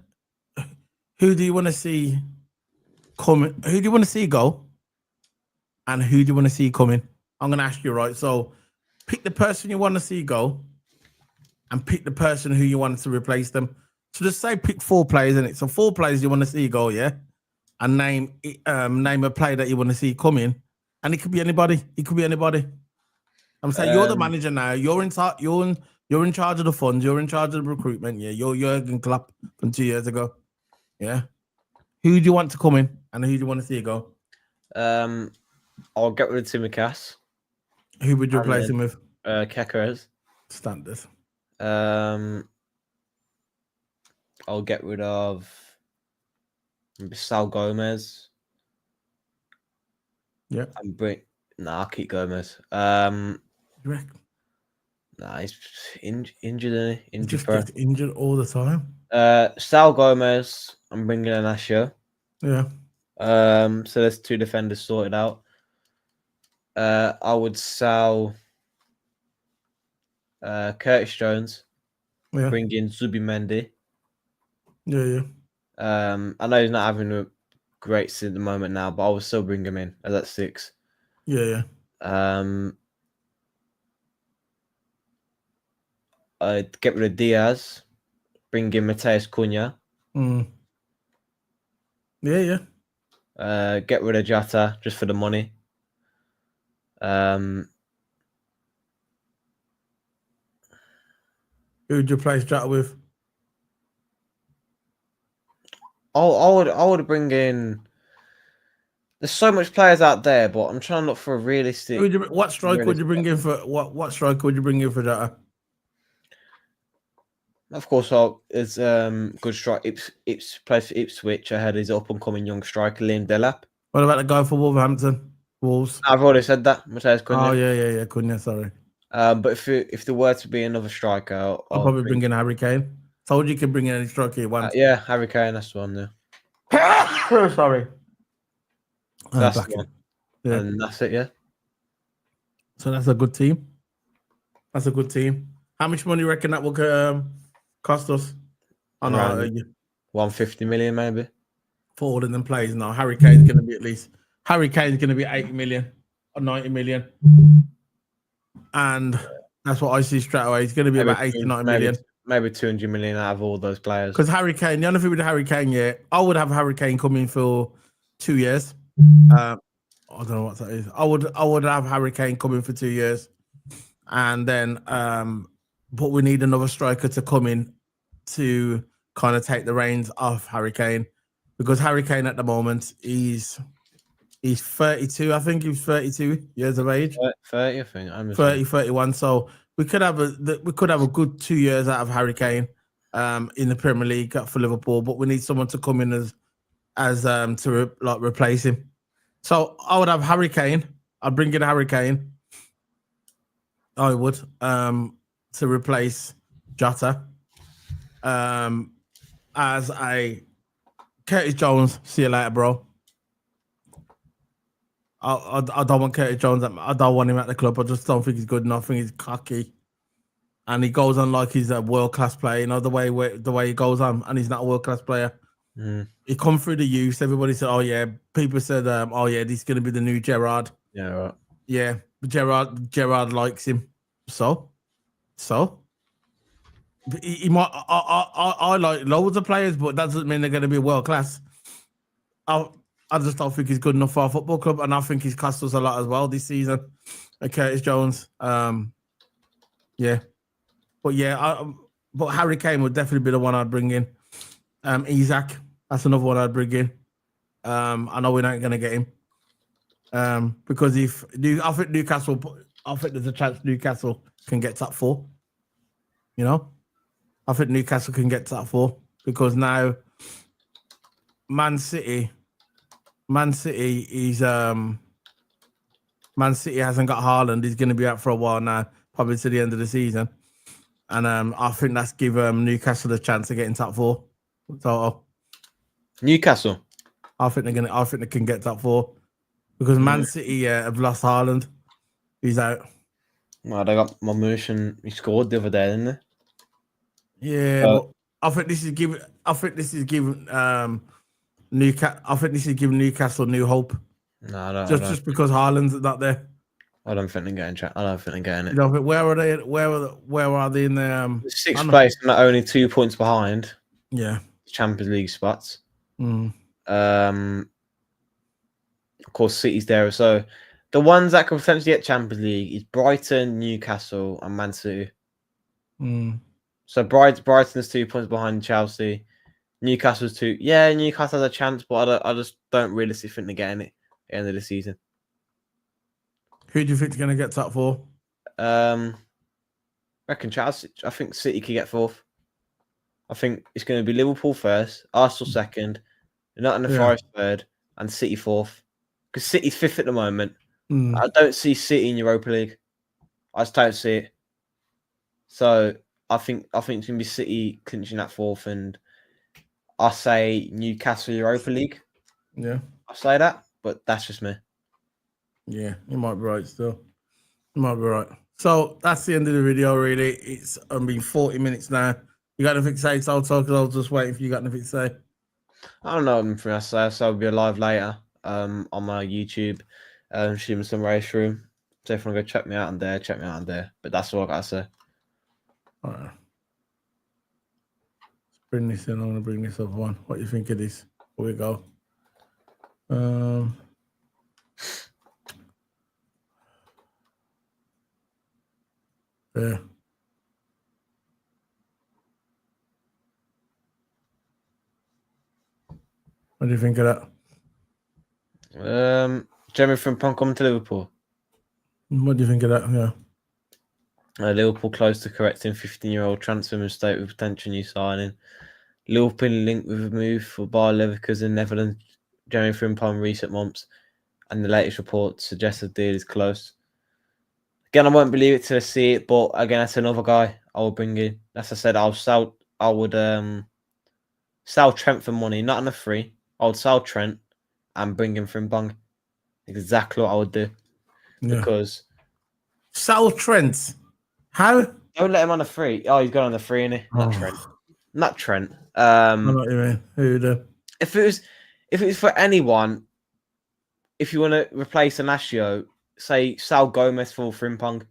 Speaker 1: to see coming? Who do you want to see go? And who do you want to see coming? I'm going to ask you, right? So pick the person you want to see go and pick the person who you want to replace them. So just say pick 4 players in it. So 4 players you want to see go, yeah? And name a player that you want to see come in. And it could be anybody. I'm saying you're the manager now. You're in charge of the funds. You're in charge of the recruitment. Yeah, you're Jurgen Klopp from 2 years ago. Yeah. Who do you want to come in, and who do you want to see go?
Speaker 2: I'll get rid of Tsimikas.
Speaker 1: Who would you replace him with?
Speaker 2: Kekeres.
Speaker 1: Standard.
Speaker 2: I'll get rid of Sal Gomez.
Speaker 1: Yeah.
Speaker 2: And I'll keep Gomez.
Speaker 1: You reckon?
Speaker 2: Nah, he's injured, isn't he?
Speaker 1: He just gets injured all the time.
Speaker 2: Sal Gomez, I'm bringing in Asher.
Speaker 1: Yeah.
Speaker 2: So there's 2 defenders sorted out. I would sell Curtis Jones.
Speaker 1: Yeah.
Speaker 2: Bring in Zubimendi.
Speaker 1: Yeah.
Speaker 2: I know he's not having a great season at the moment now, but I would still bring him in as at 6.
Speaker 1: Yeah.
Speaker 2: I'd get rid of Diaz, bring in Mateus Cunha.
Speaker 1: Yeah.
Speaker 2: Get rid of Jota just for the money.
Speaker 1: Who would you replace Jota with?
Speaker 2: I would bring in. There's so much players out there, but I'm trying to look for a realistic.
Speaker 1: What striker would you bring in for what striker would you bring in for Jota?
Speaker 2: Of course, it's good strike. Ips plays for Ipswich. I heard he's up and coming young striker Liam Delap.
Speaker 1: What about the guy for Wolverhampton? Wolves.
Speaker 2: I've already said that. Mateus Cunha.
Speaker 1: Oh yeah. Cunha, sorry.
Speaker 2: But if there were to be another striker,
Speaker 1: I'll probably bring in Harry Kane. Told you can bring in any striker you want.
Speaker 2: Yeah, Harry Kane. That's the one. Yeah.
Speaker 1: Sorry.
Speaker 2: That's the one.
Speaker 1: Yeah.
Speaker 2: And that's it. Yeah.
Speaker 1: So that's a good team. How much money do you reckon that will cost us?
Speaker 2: 150 million maybe.
Speaker 1: For all of them players now. Harry Kane's going to be at least. Harry Kane's going to be 80 million or 90 million. And that's what I see straight away. He's going to be
Speaker 2: Maybe
Speaker 1: about 80, 90 million.
Speaker 2: Maybe 200 million out of all those players.
Speaker 1: Because Harry Kane, the only thing with Harry Kane, yeah, I would have Harry Kane coming for 2 years. I don't know what that is. I would have Harry Kane coming for 2 years. And then but we need another striker to come in to kind of take the reins off Harry Kane. Because Harry Kane at the moment, he's 32. I think he's 32 years of age.
Speaker 2: 30, I think.
Speaker 1: 30, 31. So we could have a good 2 years out of Harry Kane in the Premier League for Liverpool, but we need someone to come in as to replace him. So I would have Harry Kane. I'd bring in Harry Kane. I would to replace Jota as a Curtis Jones. See you later, bro. I don't want Curtis Jones. I don't want him at the club. I just don't think he's good enough. I think he's cocky, and he goes on like he's a world class player. You know the way he goes on, and he's not a world class player. He come through the youth. Everybody said, "Oh yeah." People said, "Oh yeah, this is going to be the new Gerrard."
Speaker 2: Yeah, right.
Speaker 1: Yeah, but Gerrard likes him. So he might. I like loads of players, but that doesn't mean they're going to be world class. I just don't think he's good enough for our football club, and I think he's cost us a lot as well this season. Curtis Jones, yeah, but but Harry Kane would definitely be the one I'd bring in. Isaac, that's another one I'd bring in. I know we're not going to get him because I think Newcastle, I think there's a chance Newcastle can get top 4. You know, I think Newcastle can get top 4 because now Man City is Man City hasn't got Haaland. He's going to be out for a while now, probably to the end of the season. And I think that's give Newcastle a chance to get in top 4. So
Speaker 2: Newcastle.
Speaker 1: I think they can get top 4 because Man City have lost Haaland. He's out.
Speaker 2: Well, they got Marmoush, he scored the other day, didn't they?
Speaker 1: Yeah, but I think this is giving. Newcastle new hope.
Speaker 2: No, I don't.
Speaker 1: Just because Haaland's not there.
Speaker 2: I don't think they're getting. I don't think they're getting it.
Speaker 1: You know, where are they? Where are they in the
Speaker 2: sixth place? And only 2 points behind.
Speaker 1: Yeah,
Speaker 2: Champions League spots. Of course, City's there. So the ones that can potentially get Champions League is Brighton, Newcastle, and Man City. So Brighton's 2 points behind Chelsea. Newcastle's 2. Yeah, Newcastle has a chance, but I just don't really think they're getting it at the end of the season.
Speaker 1: Who do you think is going to get top 4?
Speaker 2: Reckon Chelsea. I think City could get 4th. I think it's going to be Liverpool first, Arsenal second, Nottingham Forest third, and City 4th. Because City's 5th at the moment. I don't see City in Europa League. I just don't see it. So I think it's going to be City clinching that 4th, and I say Newcastle Europa League.
Speaker 1: Yeah,
Speaker 2: I say that, but that's just me.
Speaker 1: Yeah, you might be right still. You might be right. So that's the end of the video, really. It's been 40 minutes now. You got anything to say, Toto? Because I was just waiting for you got anything to say.
Speaker 2: I don't know anything else to say, so I'll be live later on my YouTube, streaming some race room. So if you want to go check me out on there, check me out on there. But that's all I got to say.
Speaker 1: All right. Let's bring this in. I'm going to bring this up one. What do you think of this? Here we go. Yeah. What do you think of
Speaker 2: that? Jeremy from Prem coming to Liverpool.
Speaker 1: What do you think of that? Yeah.
Speaker 2: Liverpool close to correcting 15-year-old transfer mistake with potential new signing. Liverpool linked with a move for Bayer Leverkusen in Netherlands. Jeremy Frimpong in recent months, and the latest report suggests the deal is close. Again, I won't believe it till I see it, but again, that's another guy I will bring in. As I said, I would sell Trent for money, not on a free. I would sell Trent and bring in Frimpong. Exactly what I would do. Yeah. Because
Speaker 1: sell Trent. How?
Speaker 2: Don't let him on a free. Oh, he's got on the free, innit? Not Trent. not Trent.
Speaker 1: I know what you mean. Who the?
Speaker 2: If it was for anyone, if you want to replace Anasio, say Sal Gomez for Frimpong.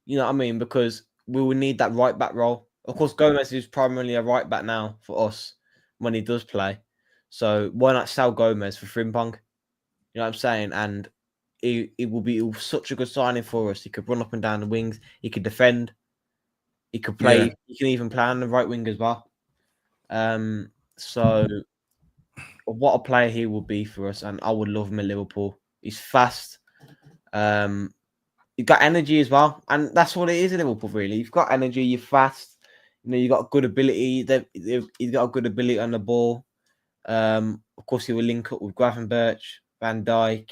Speaker 2: You know what I mean? Because we will need that right back role. Of course, Gomez is primarily a right back now for us when he does play. So why not Sal Gomez for Frimpong? You know what I'm saying? And it will be such a good signing for us. He could run up and down the wings. He could defend. He could play.
Speaker 1: Yeah.
Speaker 2: He can even play on the right wing as well. So what a player he will be for us, and I would love him at Liverpool. He's fast. You've got energy as well, and that's what it is at Liverpool. Really, you've got energy. You're fast. You know, you got good ability. He's got a good ability on the ball. Of course, he will link up with Gravenberch, Van Dijk,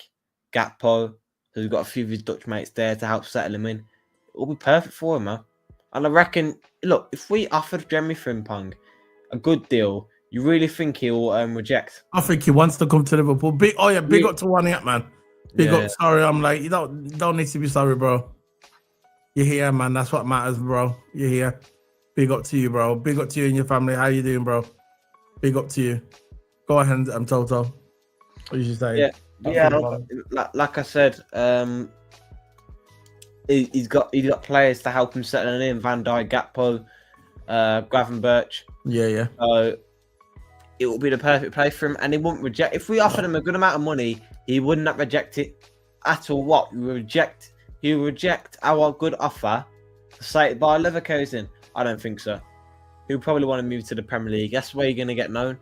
Speaker 2: Gakpo. So we've got a few of his Dutch mates there to help settle him in. It'll be perfect for him, man. And I reckon, look, if we offered Jeremy Frimpong a good deal, you really think he'll reject?
Speaker 1: I think he wants to come to Liverpool. Big up to One Yet, man. Big up. Sorry, I'm like, you don't need to be sorry, bro. You're here, man. That's what matters, bro. You're here. Big up to you, bro. Big up to you and your family. How you doing, bro? Big up to you. Go ahead, I'm Toto. What you say?
Speaker 2: Yeah. Like I said, he's got players to help him settle in. Van Dijk, Gakpo, Gravenberch.
Speaker 1: Yeah.
Speaker 2: So it will be the perfect place for him, and he won't reject. If we offered him a good amount of money, he would not reject it at all. What he would reject our good offer, say by Leverkusen? I don't think so. He'll probably want to move to the Premier League. That's where you're going to get known.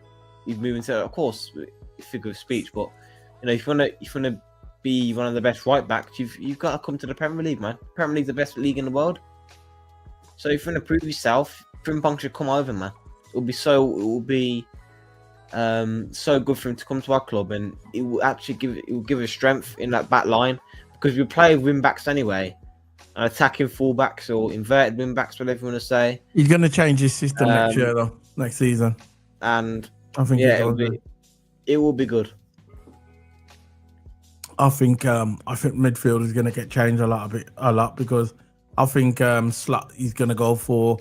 Speaker 2: He's moving to, of course, figure of speech, but you know, if you want to be one of the best right backs, you've got to come to the Premier League, man. Premier League's the best league in the world. So if you want to prove yourself, Frimpong should come over, man. It will be so good for him to come to our club, and it will actually give us strength in that back line, because we play wing backs anyway, attacking fullbacks or inverted wing backs, whatever you want to say.
Speaker 1: He's going to change his system next year, though, next season,
Speaker 2: and
Speaker 1: I think
Speaker 2: it will be good.
Speaker 1: I think midfield is going to get changed a lot because I think Slot is going to go for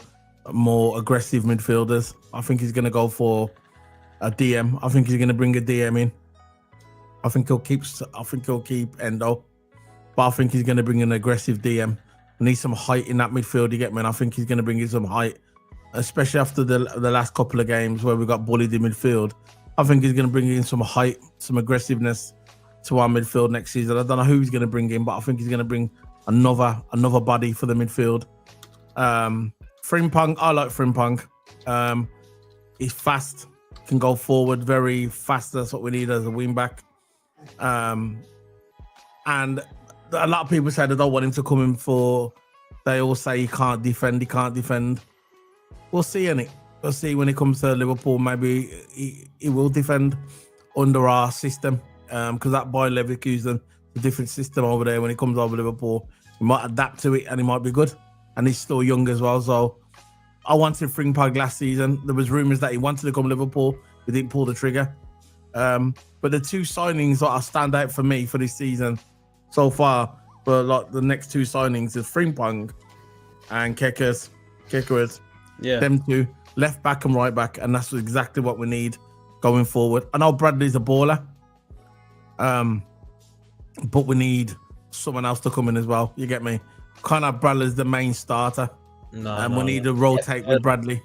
Speaker 1: more aggressive midfielders. I think he's going to go for a DM. I think he's going to bring a DM in. I think he'll keep Endo, but I think he's going to bring an aggressive DM. We need some height in that midfield. You get me? And I think he's going to bring in some height, especially after the last couple of games where we got bullied in midfield. I think he's going to bring in some height, some aggressiveness to our midfield next season. I don't know who he's going to bring in, but I think he's going to bring another body for the midfield. Frimpong, I like Frimpong. He's fast, can go forward very fast. That's what we need as a wing back. And a lot of people say they don't want him to come in for. They all say he can't defend. We'll see, innit? We'll see when it comes to Liverpool. Maybe he will defend under our system. Because that boy Leverkusen, a different system over there. When he comes over Liverpool, he might adapt to it and he might be good. And he's still young as well. So I wanted Frimpong last season. There was rumours that he wanted to come to Liverpool. He didn't pull the trigger. But the two signings that are stand out for me for this season so far, but like the next two signings is Frimpong and Kekkers. Yeah, them two, left back and right back, and that's exactly what we need going forward. I know Bradley's a baller. But we need someone else to come in as well. You get me? Conor Bradley's the main starter, we need to rotate with Bradley.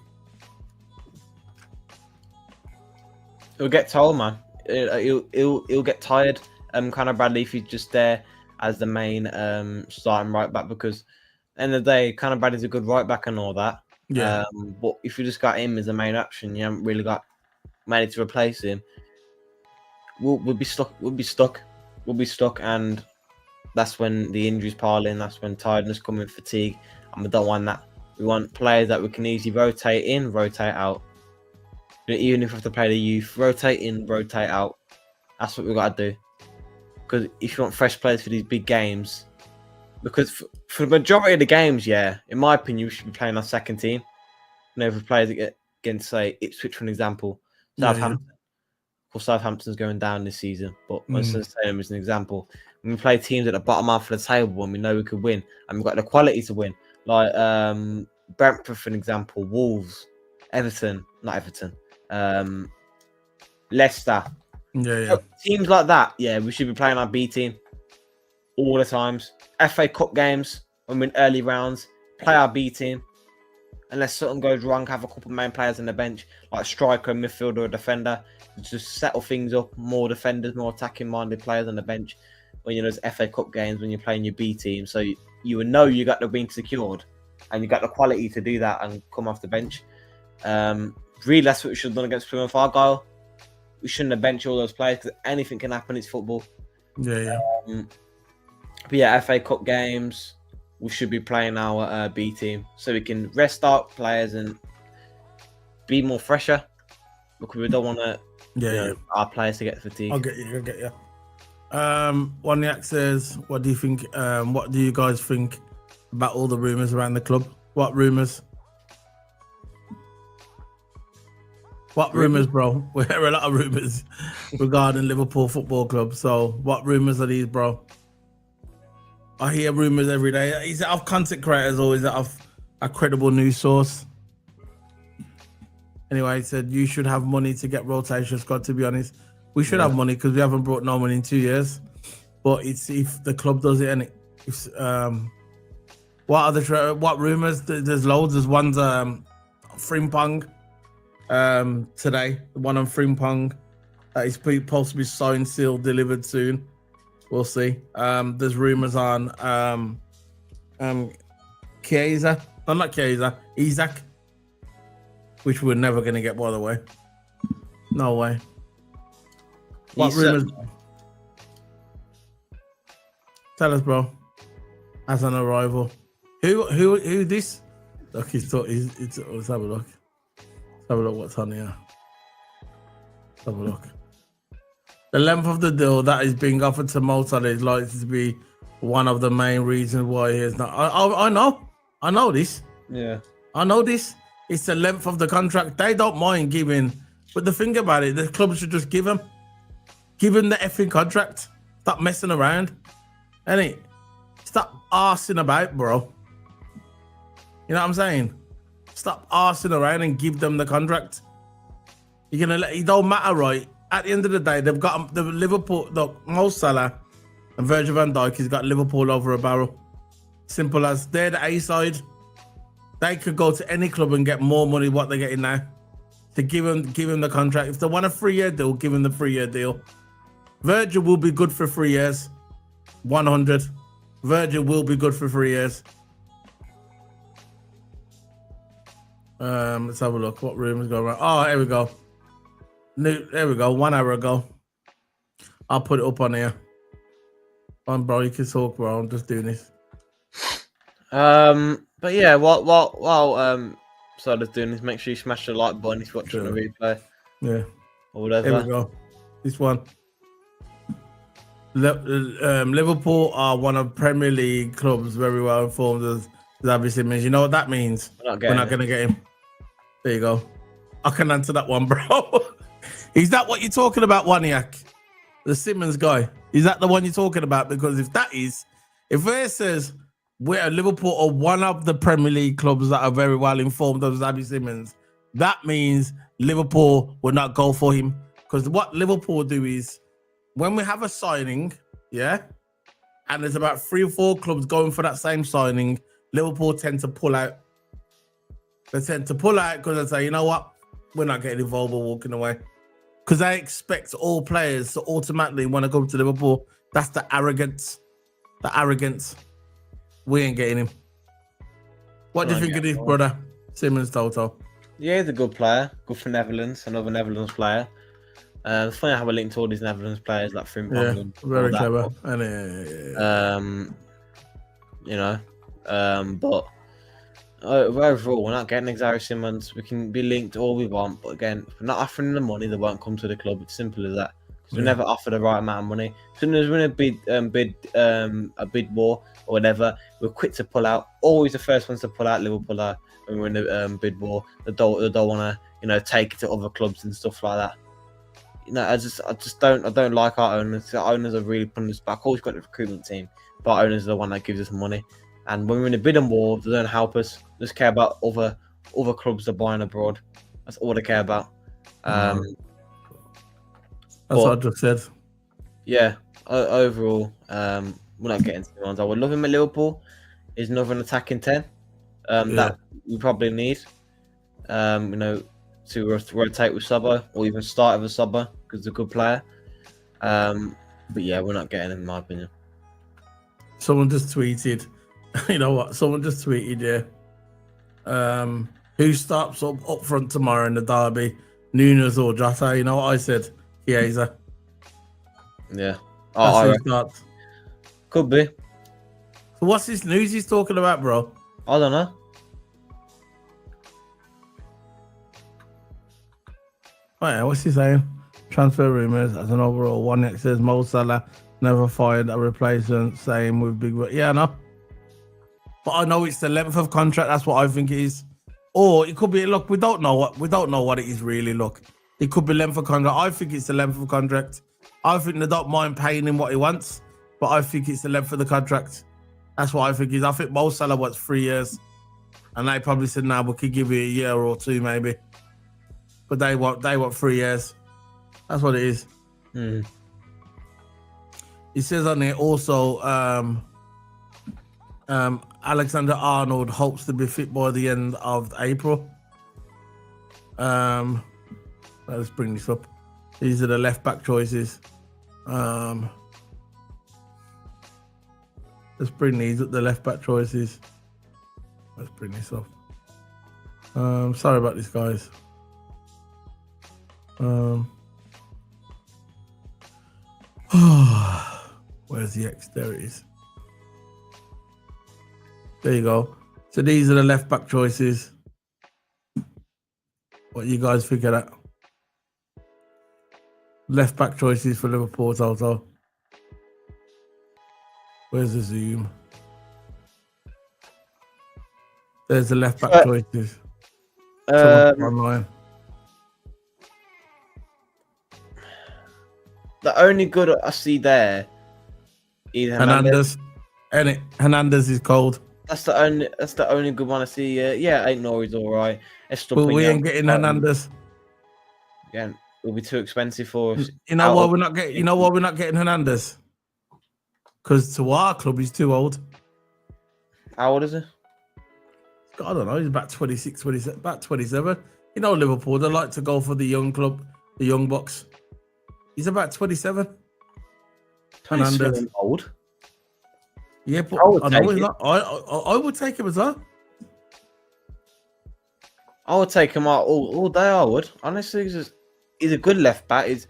Speaker 2: He'll get told, man. He'll get tired. Conor Bradley, if he's just there as the main starting right back, because at the end of the day, Conor Bradley's a good right back and all that.
Speaker 1: Yeah.
Speaker 2: But if you just got him as the main option, you haven't really got many to replace him. We'll be stuck, and that's when the injuries pile in. That's when tiredness comes in, fatigue, and we don't want that. We want players that we can easily rotate in, rotate out. Even if we have to play the youth, rotate in, rotate out. That's what we've got to do. Because if you want fresh players for these big games, because for the majority of the games, yeah, in my opinion, we should be playing our second team. You know, if we play against, say, Ipswich, for an example, Southampton. Yeah. Of course, Southampton's going down this season, but let's just say them as an example. When we play teams at the bottom half of the table and we know we could win, and we've got the quality to win, like Brentford, for an example, Wolves, not Everton, Leicester.
Speaker 1: Yeah.
Speaker 2: Teams like that, yeah, we should be playing our B team all the times. FA Cup games, when we're in early rounds, play our B team. Unless something goes wrong, have a couple of main players on the bench, like striker, midfielder, or defender, just settle things up. More defenders, more attacking-minded players on the bench. When you know those FA Cup games, when you're playing your B team, so you would know you got the win secured, and you got the quality to do that and come off the bench. Really, that's what we should have done against Plymouth Argyle. We shouldn't have benched all those players because anything can happen. It's football.
Speaker 1: Yeah.
Speaker 2: But yeah, FA Cup games, we should be playing our B team so we can rest our players and be more fresher because we don't want our players to get fatigued.
Speaker 1: I'll get you. Waniak says, what do you think? What do you guys think about all the rumours around the club? What rumours? What rumours, bro? We hear a lot of rumours regarding Liverpool Football Club. So, what rumours are these, bro? I hear rumours every day. Is it of content creators or is it of a credible news source? Anyway, he said you should have money to get rotation squad. To be honest, we should have money because we haven't brought no money in 2 years. But it's if the club does it, and it's what rumours? There's loads. There's one's Frimpong. Today, the one on Frimpong that is supposed to be signed, sealed, delivered soon. We'll see. There's rumors on Chiesa. No, not Chiesa. Isaac, which we're never gonna get, by the way. No way. What rumors? Tell us, bro. As an arrival, who this? Look, let's have a look. Have a look what's on here. Have a look. The length of the deal that is being offered to Mozart is likely to be one of the main reasons why he is not. I know this.
Speaker 2: Yeah.
Speaker 1: I know this. It's the length of the contract. They don't mind giving, but the thing about it, the club should just give him the effing contract. Stop messing around. Stop arsing about, bro. You know what I'm saying? Stop arsing around and give them the contract. You're gonna it don't matter, right? At the end of the day, they've got the Liverpool. Look, Mo Salah and Virgil van Dijk has got Liverpool over a barrel. Simple as. They're the A side. They could go to any club and get more money what they're getting now. To give him the contract. If they want a 3-year deal, give him the 3-year deal. Virgil will be good for 3 years. 100. Virgil will be good for 3 years. Let's have a look. What rumors go around? Oh, here we go. There we go. 1 hour ago. I'll put it up on here. Bro, you can talk, bro. I'm just doing this.
Speaker 2: But yeah, while Silas doing this, make sure you smash the like button if you're watching the replay.
Speaker 1: Yeah.
Speaker 2: Or whatever.
Speaker 1: Here we go. This one. Liverpool are one of Premier League clubs very well informed as Xavi Simons. You know what that means? We're not going to get him. There you go. I can answer that one, bro. Is that what you're talking about, Waniak? The Simmons guy? Is that the one you're talking about? Because if it says we're Liverpool or one of the Premier League clubs that are very well informed of Xavi Simons, that means Liverpool will not go for him. Because what Liverpool do is when we have a signing, yeah, and there's about 3 or 4 clubs going for that same signing, Liverpool tend to pull out. They tend to pull out because they say, you know what, we're not getting involved, we're walking away. Because they expect all players to automatically want to come to Liverpool. That's the arrogance. The arrogance. We ain't getting him. What do you think of this, brother? Simons Toto.
Speaker 2: Yeah, he's a good player. Good for Netherlands. Another Netherlands player. It's funny how we linked all these Netherlands players like Frimpong.
Speaker 1: Yeah, very clever.
Speaker 2: But overall, we're not getting Xavi Simons. We can be linked all we want, but again, if we're not offering the money, they won't come to the club. It's simple as that. Because we never offer the right amount of money. As soon as we're in a bid war or whatever, we're quick to pull out. Always the first ones to pull out. Liverpool are when we're in the bid war. They don't want to take it to other clubs and stuff like that. I don't like our owners. Our owners are really putting us back. Always got the recruitment team, but our owners are the one that gives us money. And when we're in a bidding war, they don't help us. They just care about other other clubs are buying abroad. That's all they care about.
Speaker 1: That's what I just said.
Speaker 2: Yeah, overall, we're not getting to the ones I would love him at Liverpool. Is another attacking 10 that we probably need. To rotate with Subbo or even start with a Subbo because he's a good player. But yeah, we're not getting him, in my opinion.
Speaker 1: Someone just tweeted, you know what? Someone just tweeted, who starts up front tomorrow in the derby, Nunes or Jota? You know what I said? Chiesa.
Speaker 2: Yeah.
Speaker 1: That's who starts.
Speaker 2: Could be.
Speaker 1: So what's this news he's talking about, bro?
Speaker 2: I don't know.
Speaker 1: Oh, yeah, what's he saying? Transfer rumours as an overall one. It says Mo Salah never fired a replacement. Same with Big. Yeah, I know. But I know it's the length of contract. That's what I think it is. Or it could be. Look, we don't know what it is really. Look, it could be length of contract. I think it's the length of contract. I think they don't mind paying him what he wants, but I think it's the length of the contract. That's what I think is. I think Mo Salah wants 3 years, and they probably said, "Nah, we could give you a year or two, maybe." But they want 3 years. That's what it is. It says on there also, Alexander Arnold hopes to be fit by the end of April. Let's bring this up. These are the left back choices. Let's bring these up, the left back choices. Let's bring this up. Sorry about this, guys. Where's the X? There it is. There you go. So these are the left back choices. What you guys think of that? Left back choices for Liverpool, Toto. Where's the zoom? There's the left back choices. Online.
Speaker 2: The only good I see there is
Speaker 1: Hernandez. Hernandez is cold.
Speaker 2: That's the only good one I see. Yeah, ain't Norway's all right.
Speaker 1: But we ain't getting Hernandez.
Speaker 2: Yeah, it'll be too expensive for us.
Speaker 1: You know why we're not getting? You know why we're not getting Hernandez? Because to our club, he's too old.
Speaker 2: How old is he?
Speaker 1: I don't know. He's about 26, 27, about 27. You know, Liverpool, they like to go for the young club, the young bucks. He's about 27. Hernandez.
Speaker 2: Old.
Speaker 1: Yeah, but I know he's not. I would take him as well.
Speaker 2: I would take him out all day. I would. Honestly, he's a good left back. He's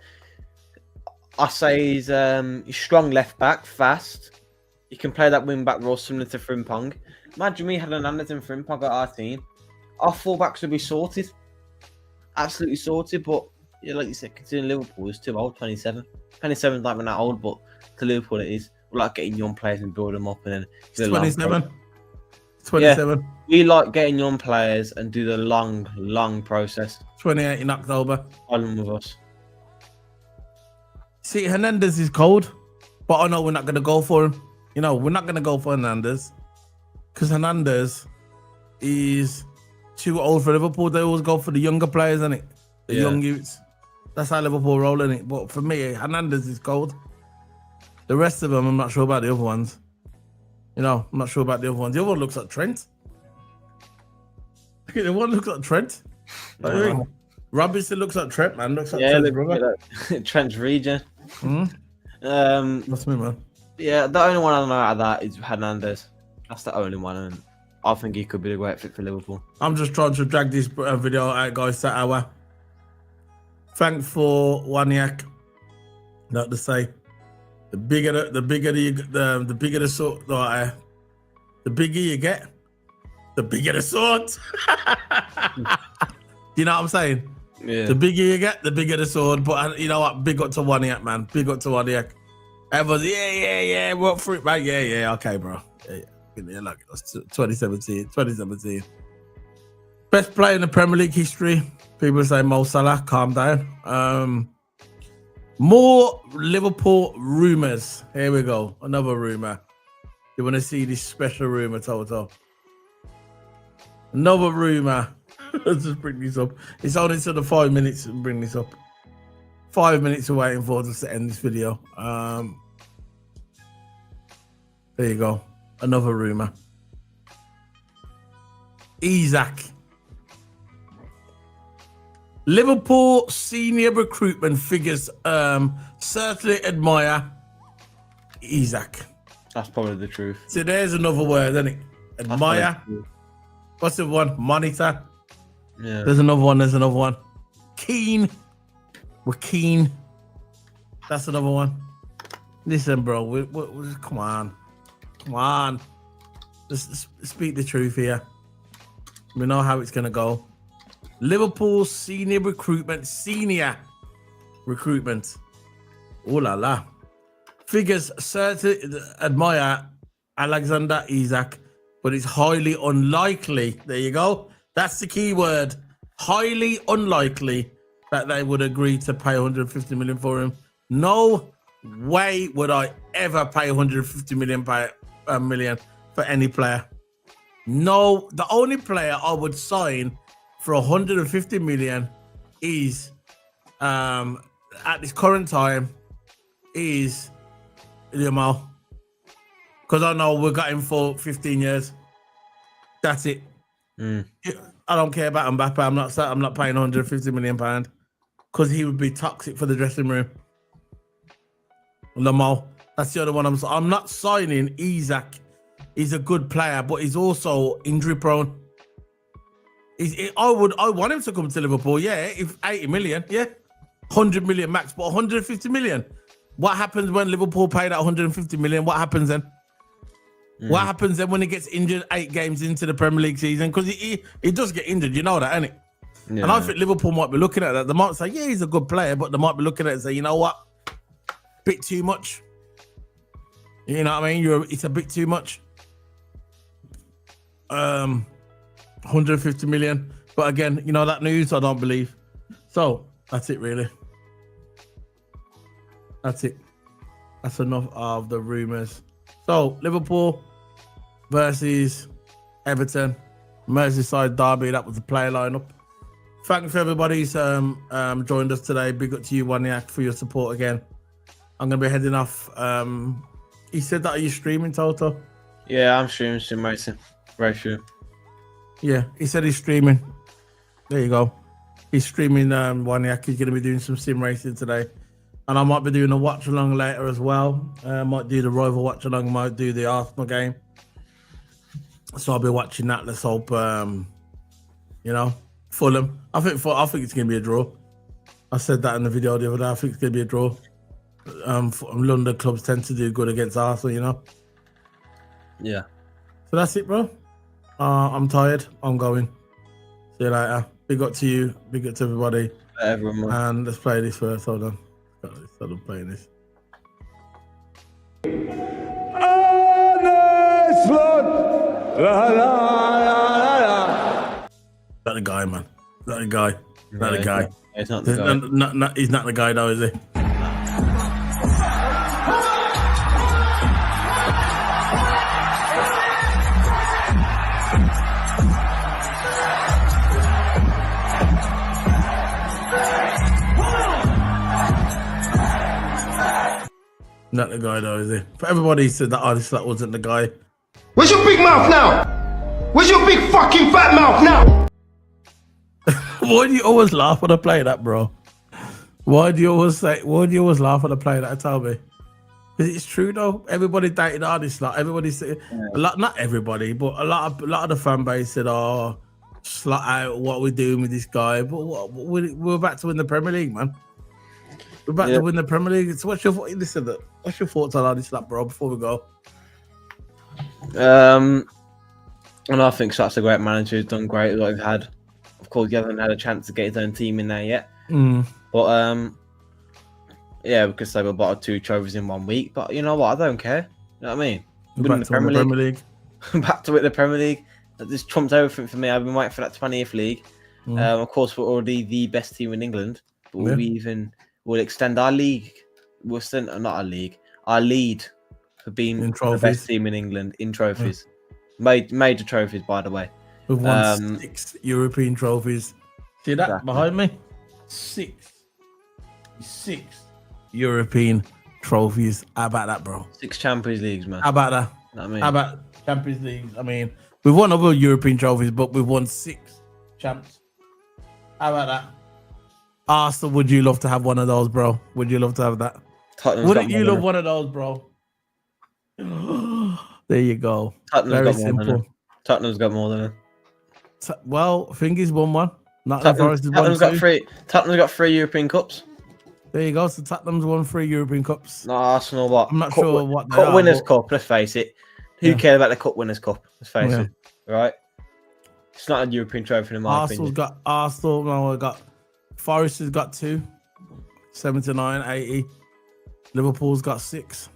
Speaker 2: strong left back, fast. He can play that wing back role similar to Frimpong. Imagine me having Hernandez and Frimpong at our team. Our fullbacks would be sorted. Absolutely sorted, but yeah, like you said, considering Liverpool is too old, 27. 27 is not even that old, but to Liverpool it is. We like getting young players and build them up, and then
Speaker 1: 27. 27.
Speaker 2: Yeah, we like getting young players and do the long process.
Speaker 1: 28 in October.
Speaker 2: On with us.
Speaker 1: See, Hernandez is cold, but I know we're not going to go for him. You know, we're not going to go for Hernandez because Hernandez is too old for Liverpool. They always go for the younger players, isn't it? The young youths. That's how Liverpool roll, isn't it? But for me, Hernandez is cold. The rest of them, I'm not sure about the other ones. You know, I'm not sure about the other ones. The other one looks like Trent. The one looks like Trent. No. Robinson looks like Trent, man. Looks like Trent's brother.
Speaker 2: Trent's region.
Speaker 1: That's me, man.
Speaker 2: Yeah, the only one I know out of that is Hernandez. That's the only one, and I think he could be a great fit for Liverpool. I'm
Speaker 1: just trying to drag this video out, guys, to hour. Thanks for Waniak. Like to say, the bigger you get, the bigger the sword. You know what I'm saying?
Speaker 2: Yeah.
Speaker 1: The bigger you get, the bigger the sword. But you know what? Big up to Waniak, man. Big up to Waniak. Everyone's yeah. Work for it, man. Yeah. Okay, bro. Yeah. Look, it's 2017. Best player in the Premier League history. People say Mo Salah. Calm down. More Liverpool rumours. Here we go. Another rumour. You want to see this special rumour, Toto? Another rumour Let's just bring this up. It's only to the 5 minutes to bring this up. 5 minutes of waiting for us to end this video. There you go. Another rumor. Isaac. Liverpool senior recruitment figures certainly admire Isaac.
Speaker 2: That's probably the truth.
Speaker 1: So there's another word, isn't it? Admire. What's the one? Monitor.
Speaker 2: Yeah.
Speaker 1: There's another one. Keen. We're keen. That's another one. Listen, bro. We come on. Let's speak the truth here. We know how it's gonna go. Liverpool senior recruitment. Oh la la. Figures certainly admire Alexander Isak, but it's highly unlikely. There you go. That's the key word. Highly unlikely that they would agree to pay 150 million for him. No way would I ever pay 150 million for any player. No, the only player I would sign for 150 million is at this current time is Yamal, because I know we got him for 15 years. That's it. I don't care about Mbappe. I'm not paying 150 million pound because he would be toxic for the dressing room. Yamal, that's the other one. I'm not signing Isaac. He's a good player, but he's also injury prone. I want him to come to Liverpool. Yeah, if 80 million, yeah, 100 million max, but 150 million. What happens when Liverpool pay that 150 million? What happens then? What happens then when he gets injured 8 games into the Premier League season? Because he does get injured, you know that, innit? Yeah. And I think Liverpool might be looking at that. They might say, yeah, he's a good player, but they might be looking at it and say, you know what? Bit too much. You know what I mean? It's a bit too much. 150 million. But again, you know, that news I don't believe. So that's it, really. That's it. That's enough of the rumours. So Liverpool versus Everton, Merseyside derby. That was the player lineup. Thanks for everybody who's joined us today. Big up to you, Waniak, for your support again. I'm gonna be heading off. He said that, are you streaming, Toto?
Speaker 2: Yeah, I'm streaming sim racing. Very sure.
Speaker 1: Yeah, he said he's streaming. There you go. He's streaming Waniak. He's gonna be doing some sim racing today. And I might be doing a watch along later as well. Might do the rival watch along, might do the Arsenal game. So I'll be watching that. Let's hope, Fulham. I think it's gonna be a draw. I said that in the video the other day. I think it's gonna be a draw. London clubs tend to do good against Arsenal,
Speaker 2: Yeah.
Speaker 1: So that's it, bro. I'm tired. I'm going. See you later. Big up to you. Big up to everybody.
Speaker 2: Everyone.
Speaker 1: And let's play this first. Hold on. I'm playing this. That the guy, man. That the guy. That the guy.
Speaker 2: He's not the guy.
Speaker 1: He's not the guy, though, is he? Not the guy, though, is he? But everybody said that artist that wasn't the guy.
Speaker 3: Where's your big mouth now? Where's your big fucking fat mouth now?
Speaker 1: Why do you always laugh when I play that, bro? Why do you always laugh when I play that? Tell me. Because it's true, though. Everybody dated artists. Like everybody said, not everybody, but a lot of the fan base said, "Oh, slut out. What we're doing with this guy?" But we're back to win the Premier League, man. We're back to win the Premier League. So what's your thoughts on this slap, bro? Before we go,
Speaker 2: and I think Slap's a great manager. He's done great. Like he's had, of course, he hasn't had a chance to get his own team in there yet. But yeah, we could say we bought 2 trophies in 1 week. But you know what? I don't care. You know what I mean?
Speaker 1: We're back to win the Premier League.
Speaker 2: Back to win the Premier League. This trumps everything for me. I've been waiting for that 20th league. Of course, we're already the best team in England. But we'll extend our league. Our lead for being the best team in England in trophies. Major trophies, by the way.
Speaker 1: We've won 6 European trophies. See that
Speaker 2: Exactly.
Speaker 1: behind me? 6 European trophies. How about that, bro?
Speaker 2: 6 Champions Leagues, man.
Speaker 1: How about that?
Speaker 2: You know what I mean?
Speaker 1: How about Champions League? I mean, we've won other European trophies, but we've won 6 champs. How about that? Arsenal, would you love to have one of those, bro? Would you love to have that?
Speaker 2: Tottenham's
Speaker 1: Wouldn't
Speaker 2: got
Speaker 1: you
Speaker 2: more
Speaker 1: love
Speaker 2: than
Speaker 1: one of those, bro? There you go.
Speaker 2: Tottenham's
Speaker 1: Very
Speaker 2: got more than
Speaker 1: simple.
Speaker 2: him. Tottenham's got more than him.
Speaker 1: Well, Fingy's won one. Not Forest has won
Speaker 2: Tottenham's got
Speaker 1: 2.
Speaker 2: 3. Tottenham's got 3 European Cups.
Speaker 1: There you go. So Tottenham's won 3 European Cups.
Speaker 2: No, Arsenal, what?
Speaker 1: I'm not
Speaker 2: Cup
Speaker 1: sure what they
Speaker 2: Cup
Speaker 1: are,
Speaker 2: Winners'
Speaker 1: but-
Speaker 2: Cup, let's face it. Who
Speaker 1: Yeah.
Speaker 2: cares about the Cup Winners' Cup? Let's face
Speaker 1: Yeah.
Speaker 2: it. Right? It's not a European trophy in my
Speaker 1: Arsenal's
Speaker 2: opinion.
Speaker 1: got Arsenal. No, we got Forest has got 2, 79, 80. Liverpool's got 6.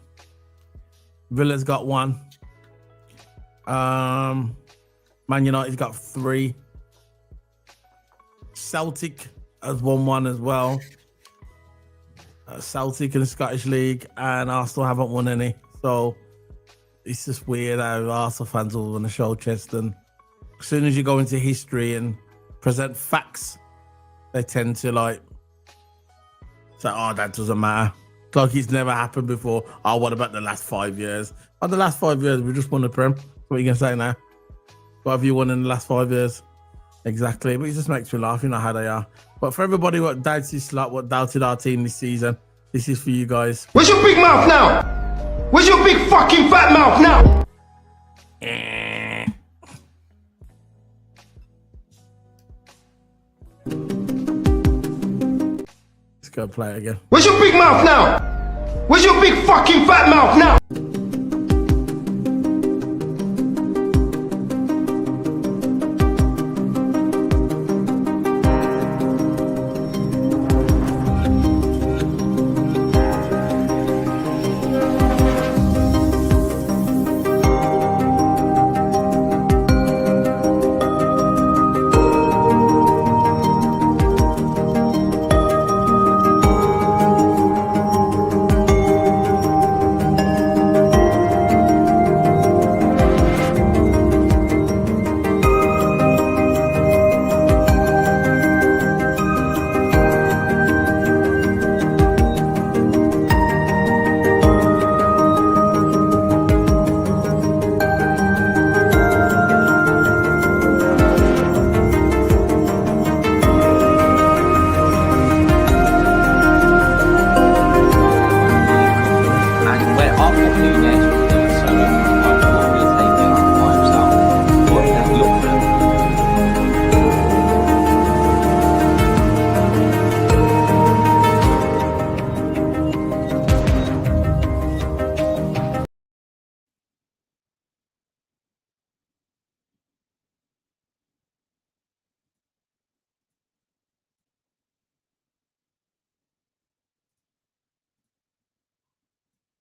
Speaker 1: Villa's got 1. Man United's got 3. Celtic has won 1 as well. Celtic in the Scottish League, and Arsenal haven't won any. So it's just weird how Arsenal fans all want to show chest, and as soon as you go into history and present facts, they tend to like say, "Oh, that doesn't matter." It's like it's never happened before. Oh, what about the last 5 years? Oh, the last 5 years we just won the Prem. What are you gonna say now? What have you won in the last 5 years? Exactly, but it just makes me laugh. You know how they are. But for everybody what doubts this slot, what doubted our team this season, this is for you guys.
Speaker 3: Where's your big mouth now? Where's your big fucking fat mouth now?
Speaker 1: Let's go play it again.
Speaker 3: Where's your big mouth now? Where's your big fucking fat mouth now?